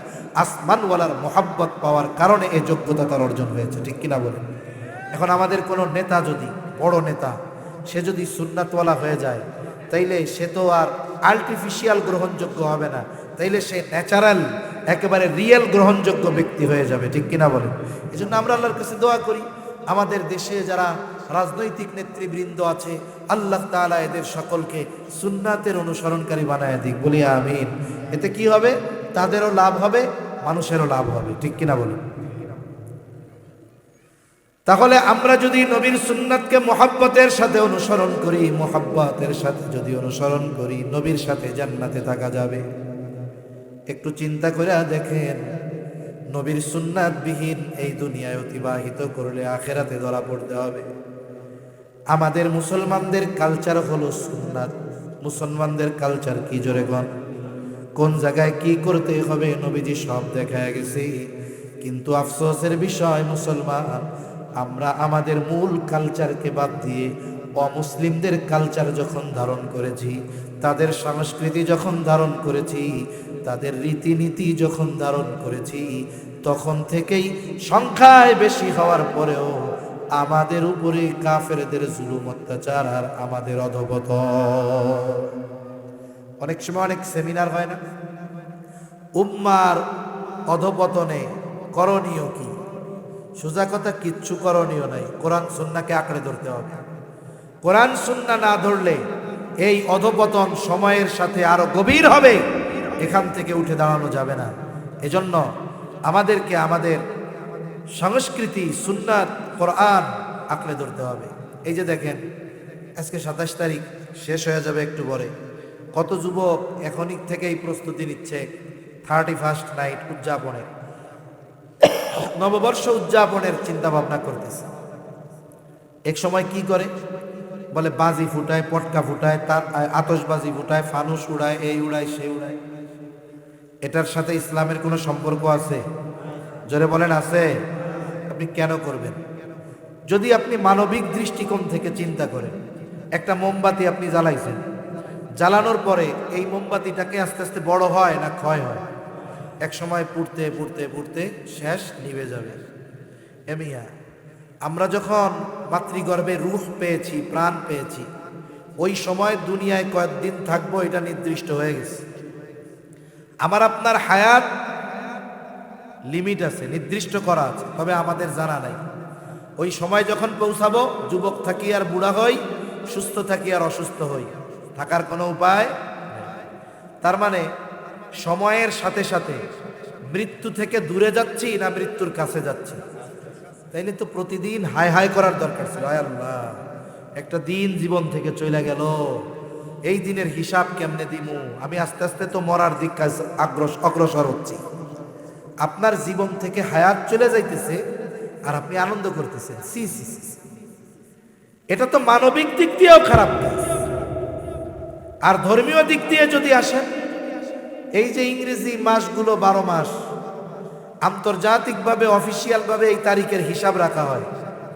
আসমানওয়ালার মোহাব্বত পাওয়ার কারণে এই যোগ্যতা তার অর্জন হয়েছে, ঠিক কিনা বলেন? এখন আমাদের কোনো নেতা যদি, বড় নেতা, সে যদি সুন্নাতওয়ালা হয়ে যায়, তাইলে সে তো আর আর্টিফিশিয়াল গ্রহণযোগ্য হবে না, তাইলে সে ন্যাচারাল একেবারে রিয়েল গ্রহণযোগ্য ব্যক্তি হয়ে যাবে, ঠিক কিনা বলেন? এই জন্য আমরা আল্লাহর কাছে দোয়া করি আমাদের দেশে যারা রাজনৈতিক নেতৃবৃন্দ আছে আল্লাহ তাআলা এদের সকলকে সুন্নাতের অনুসরণকারী বানায় দিক, বলি আমিন। এতে কি হবে? তাদেরও লাভ হবে, মানুষেরও লাভ হবে, ঠিক কিনা বলেন? তাহলে আমরা যদি নবীর সুন্নাতকে মোহাব্বতের সাথে অনুসরণ করি, মোহাব্বতের সাথে যদি অনুসরণ করি, নবীর সাথে জান্নাতে থাকা যাবে। একটু চিন্তা করে দেখেন, নবীর সুন্নাতবিহীন এই দুনিয়ায় অতিবাহিত করলে আখেরাতে ধরা পড়তে হবে। আমাদের মুসলমানদের কালচার হলো সুন্নাত। মুসলমানদের কালচার কি জোরে গণ? কোন জায়গায় কি করতে হবে নবীজি সব দেখায় গেছে, কিন্তু আফসোসের বিষয় মুসলমান আমরা আমাদের মূল কালচারকে বাদ দিয়ে অমুসলিমদের কালচার যখন ধারণ করেছি, তাদের সংস্কৃতি যখন ধারণ করেছি, তাদের রীতিনীতি যখন ধারণ করেছি, তখন থেকেই সংখ্যায় বেশি হওয়ার পরেও আমাদের উপরে কাফেরদের জুলুম অত্যাচার আর আমাদের অধঃপতন। অনেক সময় অনেক সেমিনার হয় না, উম্মার অধঃপতনে করণীয় কি? সোজা কথা, কিচ্ছু করণীয় নাই, কোরআন সুন্নাহকে আঁকড়ে ধরতে হবে। কোরআন সুন্নাহ না ধরলে এই অধঃপতন সময়ের সাথে আরো গভীর হবে, এখান থেকে উঠে দাঁড়ানো যাবে না। এজন্য আমাদেরকে আমাদের সংস্কৃতি, সুন্নাত, কোরআন আঁকড়ে ধরতে হবে। এই যে দেখেন, আজকে 27 তারিখ, শেষ হয়ে যাবে একটু পরে। কত যুবক এখনই থেকেই প্রস্তুতি নিচ্ছে 31st নাইট উদযাপনের, নববর্ষ উদযাপনের চিন্তা ভাবনা করতেছে। এক সময় কি করে? বলে বাজি ফুটায়, পটকা ফুটায়, তার আতশবাজি ফুটায়, ফানুস উড়ায়, এই উড়ায়, সে উড়ায়। এটার সাথে ইসলামের কোনো সম্পর্ক আছে? জোরে বলেন, আছে? আপনি কেন করবেন? যদি আপনি মানবিক দৃষ্টিকোণ থেকে চিন্তা করেন, একটা মোমবাতি আপনি জ্বালাইছেন, জ্বালানোর পরে এই মোমবাতিটাকে আস্তে আস্তে বড় হয় না ক্ষয় হয়? এক সময় পুড়তে পুড়তে পুড়তে শেষ, নিভে যাবে। এমিয়া, আমরা যখন মাতৃগর্ভে রূহ পেয়েছি, প্রাণ পেয়েছি, ওই সময় দুনিয়ায় কয়েকদিন থাকবো এটা নির্দিষ্ট হয়ে গেছে। আমার আপনার হায়াত লিমিট আছে, নির্দিষ্ট করা আছে, তবে আমাদের জানা নাই ওই সময় যখন পৌঁছাবো যুবক থাকি আর বুড়া হই, সুস্থ থাকি আর অসুস্থ হই, থাকার কোনো উপায় নেই। তার মানে সময়ের সাথে সাথে মৃত্যু থেকে দূরে যাচ্ছি না মৃত্যুর কাছে যাচ্ছি? তাইলে তো প্রতিদিন হাই হাই করার দরকার ছিল, আয় আল্লাহ একটা দিন জীবন থেকে চলে গেল, এই দিনের হিসাব কেমনে দিমু? আমি আস্তে আস্তে তো মরার দিক অগ্রসর হচ্ছি। আপনার জীবন থেকে হায়াত চলে যাইতেছে আর আপনি আনন্দ করতেছেন, সি সি সি। এটা তো মানবিক দিক দিয়েও খারাপ কাজ। আর ধর্মীয় দিক দিয়ে যদি আসেন, এই যে ইংরেজি মাসগুলো 12 মাস আন্তর্জাতিকভাবে অফিসিয়ালভাবে এই তারিখের হিসাব রাখা হয়,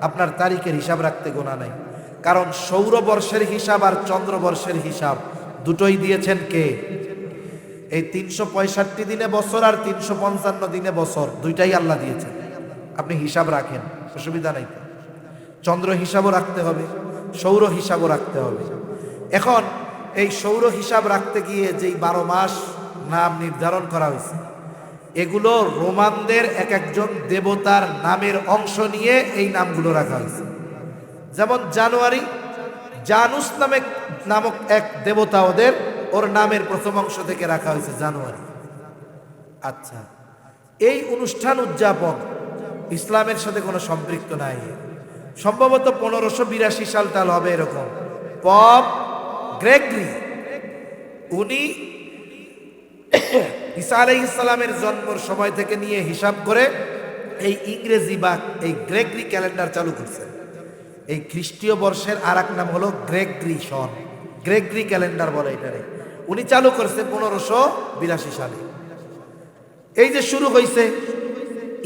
আপনার তারিখের হিসাব রাখতে গোনা নাই। কারণ সৌরবর্ষের হিসাব আর চন্দ্রবর্ষের হিসাব দুটোই দিয়েছেন কে? এই 365 দিনে বছর আর 355 দিনে বছর, দুইটাই আল্লাহ দিয়েছেন। আপনি হিসাব রাখেন, অসুবিধা নাই। চন্দ্র হিসাবও রাখতে হবে, সৌর হিসাবও রাখতে হবে। এখন এই সৌর হিসাব রাখতে গিয়ে যেই 12 মাস নাম নির্ধারণ করা হয়েছে, এগুলো রোমানদের এক একজন দেবতার নামের অংশ নিয়ে এই নামগুলো রাখা হয়েছে। যেমন জানুয়ারি, জানুস নামক এক দেবতা, ওর নামের প্রথম অংশ থেকে রাখা হয়েছে জানুয়ারি। আচ্ছা, এই অনুষ্ঠান উদযাপন ইসলামের সাথে কোনো সম্পৃক্ত নাই। সম্ভবত 1582 সাল হবে এরকম। পপ গ্রেগরি, উনি ঈসা আলাইহিস সালামের জন্মের সময় থেকে নিয়ে হিসাব করে এই ইংরেজি বা এই গ্রেগরি ক্যালেন্ডার চালু করছেন। এই খ্রিস্টীয় বর্ষের আর এক নাম হলো গ্রেগরি সন, গ্রেগরি ক্যালেন্ডার বলে এটারে। উনি চালু করছে 1582 সালে। এই যে শুরু হয়েছে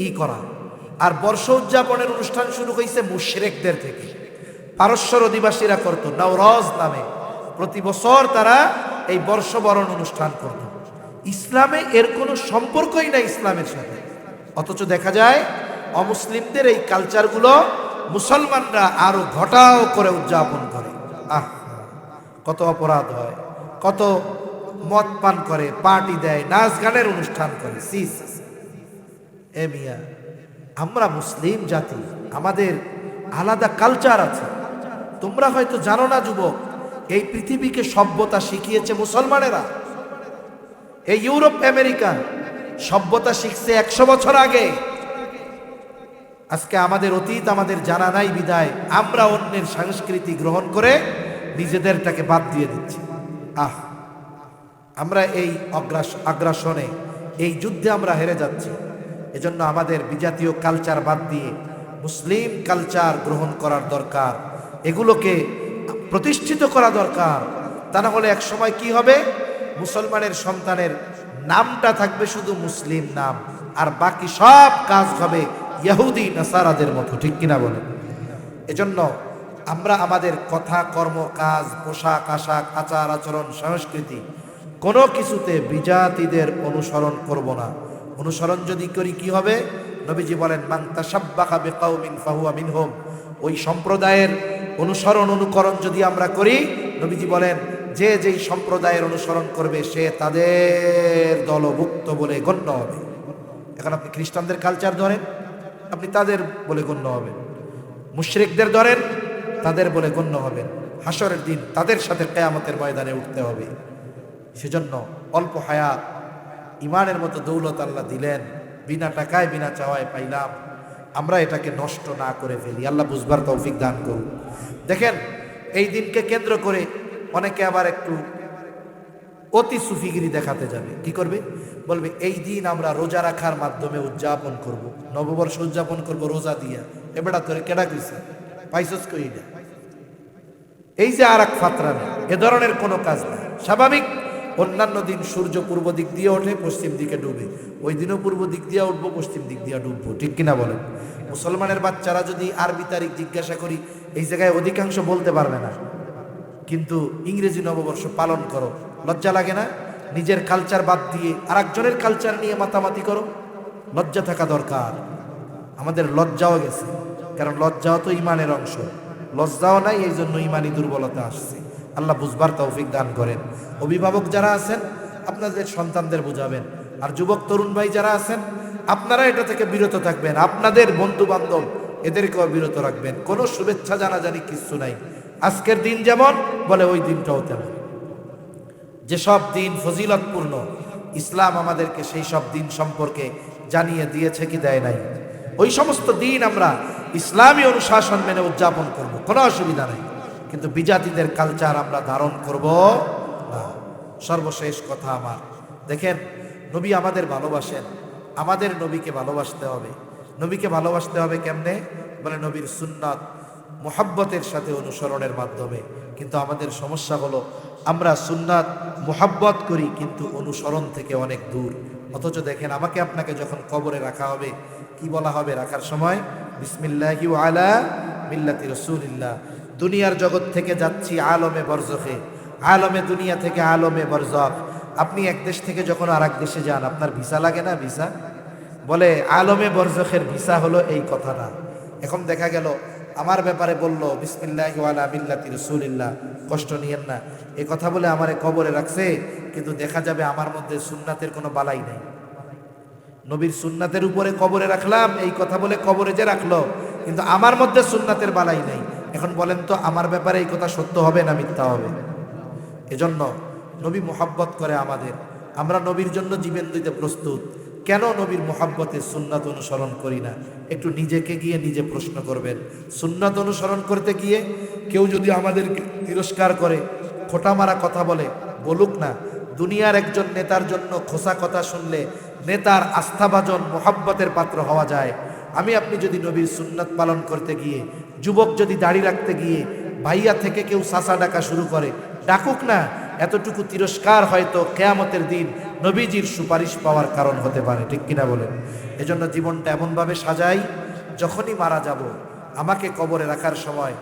ই করা, আর বর্ষ উদযাপনের অনুষ্ঠান শুরু হয়েছে মুশরিকদের থেকে। পারস্যর অধিবাসীরা করত নওরোজ নামে, প্রতি বছর তারা এই বর্ষবরণ অনুষ্ঠান করত। ইসলামে এর কোনো সম্পর্কই নাই ইসলামের সাথে। অথচ দেখা যায় অমুসলিমদের এই কালচারগুলো মুসলমানরা আরো ঘটাও করে উদযাপন করে। কত অপরাধ হয়, কত মদ পান করে, পার্টি দেয়, নাচ গানের অনুষ্ঠান করে। এ মিয়া, আমরা মুসলিম জাতি, আমাদের আলাদা কালচার আছে। তোমরা হয়তো জানো না যুবক, এই পৃথিবীকে সভ্যতা শিখিয়েছে মুসলমানেরা। এই ইউরোপ আমেরিকা সভ্যতা শিখছে 100 বছর আগে। আজকে আমাদের অতীত আমাদের জানা নাই বিদায় আমরা অন্যের সংস্কৃতি গ্রহণ করে নিজেদেরটাকে বাদ দিয়ে দিচ্ছি। আমরা এই আগ্রাসনে, এই যুদ্ধে আমরা হেরে যাচ্ছি। এজন্য আমাদের বিজাতীয় কালচার বাদ দিয়ে মুসলিম কালচার গ্রহণ করার দরকার, এগুলোকে প্রতিষ্ঠিত করা দরকার। তা না হলে এক সময় কি হবে, মুসলমানের সন্তানের নামটা থাকবে শুধু মুসলিম নাম, আর বাকি সব কাজ হবে ইহুদি নাসারাদের মতো। ঠিক কিনা বলে? এজন্য আমরা আমাদের কথা, কর্ম, কাজ, পোশাক আশাক, আচার আচরণ, সংস্কৃতি কোনো কিছুতে বিজাতিদের অনুসরণ করব না। অনুসরণ যদি করি কি হবে? নবীজি বলেন, মান তাশাব্বাহা বিকাউমিন ফাহুয়া মিনহুম। ওই সম্প্রদায়ের অনুসরণ অনুকরণ যদি আমরা করি, নবীজি বলেন যে যেই সম্প্রদায়ের অনুসরণ করবে সে তাদের দলভুক্ত বলে গণ্য হবে। এখন আপনি খ্রিস্টানদের কালচার ধরেন, আপনি তাদের বলে গণ্য হবেন। মুশরিকদের ধরেন, তাদের বলে গণ্য হবেন। হাসরের দিন তাদের সাথে কিয়ামতের ময়দানে উঠতে হবে। সেজন্য অল্প হায়াত, ইমানের মতো দৌলত আল্লাহ দিলেন, বিনা টাকায় বিনা চাওয়ায় পাইলাম, আমরা এটাকে নষ্ট না করে ফেলি। আল্লাহ বুঝবার তৌফিক দান করুন। দেখেন, এই দিনকে কেন্দ্র করে অনেকে আবার একটু অতি সুফিগিরি দেখাতে যাবে। কি করবে? বলবে এই দিন আমরা রোজা রাখার মাধ্যমে উদযাপন করব, নববর্ষ উদযাপন করব রোজা দিয়া। এবেটা তোরে কেডা কইছে? পাইছস কই না? এই যে আর এক ফাতরামি, এ ধরনের কোনো কাজ না। স্বাভাবিক অন্যান্য দিন সূর্য পূর্ব দিক দিয়ে ওঠে, পশ্চিম দিকে ডুবে, ওই দিনও পূর্ব দিক দিয়ে উঠবো, পশ্চিম দিক দিয়ে ডুববো। ঠিক কিনা বলেন? মুসলমানের বাচ্চারা যদি আরবি তারিখ জিজ্ঞাসা করি, এই জায়গায় অধিকাংশ বলতে পারবে না, কিন্তু ইংরেজি নববর্ষ পালন করো। লজ্জা লাগে না? নিজের কালচার বাদ দিয়ে আরেকজনের কালচার নিয়ে মাতামাতি করো। লজ্জা থাকা দরকার। আমাদের লজ্জাও গেছে, কারণ লজ্জাও তো ইমানের অংশ। লজ্জাও নাই, এই জন্য ইমানি দুর্বলতা আসছে। আল্লাহ বুঝবার তৌফিক দান করেন। অভিভাবক যারা আছেন আপনাদের সন্তানদের বুঝাবেন, আর যুবক তরুণ ভাই যারা আছেন আপনারা এটা থেকে বিরত থাকবেন। আপনাদের বন্ধু বান্ধব এদেরকেও বিরত রাখবেন। কোনো শুভেচ্ছা জানাজানি কিচ্ছু নাই। আজকের দিন যেমন বলে ওই দিনটাও তেমন। যেসব দিন ফজিলতপূর্ণ, ইসলাম আমাদেরকে সেই সব দিন সম্পর্কে জানিয়ে দিয়েছে কি দেয় নাই? ওই সমস্ত দিন আমরা ইসলামী অনুশাসন মেনে উদযাপন করব, কোনো অসুবিধা নেই। কিন্তু বিজাতিদের কালচার আমরা ধারণ করব না। সর্বশেষ কথা আমার, দেখেন, নবী আমাদের ভালোবাসেন, আমাদের নবীকে ভালোবাসতে হবে। নবীকে ভালোবাসতে হবে কেমনে? বলে নবীর সুন্নাত মুহাব্বতের সাথে অনুসরণের মাধ্যমে। কিন্তু আমাদের সমস্যা হলো আমরা সুন্নাত মুহাব্বত করি কিন্তু অনুসরণ থেকে অনেক দূর। অথচ দেখেন, আমাকে আপনাকে যখন কবরে রাখা হবে, কি বলা হবে রাখার সময়? বিসমিল্লাহি ওয়া আলা মিল্লাতি রাসূলিল্লাহ। দুনিয়ার জগৎ থেকে যাচ্ছি আলমে বরজখে, আলমে দুনিয়া থেকে আলমে বরজখ। আপনি এক দেশ থেকে যখন আর এক দেশে যান, আপনার ভিসা লাগে না? ভিসা বলে আলমে বরজখের ভিসা হলো এই কথাটা। এখন দেখা গেল আমার ব্যাপারে বলল বিসমিল্লাহি ওয়া আলা মিল্লাতি রাসূলিল্লাহ, কষ্ট নিয়েন না, এই কথা বলে আমারে কবরে রাখছে, কিন্তু দেখা যাবে আমার মধ্যে সুন্নাতের কোনো বালাই নাই। নবীর সুন্নাতের উপরে কবরে রাখলাম, এই কথা বলে কবরে যে রাখলো, কিন্তু আমার মধ্যে সুন্নাতের বালাই নাই। এখন বলেন তো, আমার ব্যাপারে এই কথা সত্য হবে না মিথ্যা হবে? এজন্য নবী মুহাব্বত করে আমাদের, আমরা নবীর জন্য জীবন দিতে প্রস্তুত। কেন নবীর মুহাব্বতে সুন্নাত অনুসরণ করি না? একটু নিজেকে গিয়ে নিজে প্রশ্ন করবেন। সুন্নাত অনুসরণ করতে গিয়ে কেউ যদি আমাদেরকে তিরস্কার করে, খোঁটা মারা কথা বলে, বলুক না। দুনিয়ার একজন নেতার জন্য খোসা কথা শুনলে নেতার আস্থাভাজন মুহাব্বতের পাত্র হওয়া যায়। আমি আপনি যদি নবীর সুন্নাত পালন করতে গিয়ে, যুবক যদি দাড়ি রাখতে গিয়ে ভাইয়া থেকে কেউ সাসা ডাকা শুরু করে, ডাকুক না, এতটুকু তিরস্কার হয়তো কিয়ামতের দিন নবীজির সুপারিশ পাওয়ার কারণ হতে পারে। ঠিক কিনা বলেন? এজন্য জীবনটা এমনভাবে সাজাই, যখনই মারা যাব, আমাকে কবরে রাখার সময়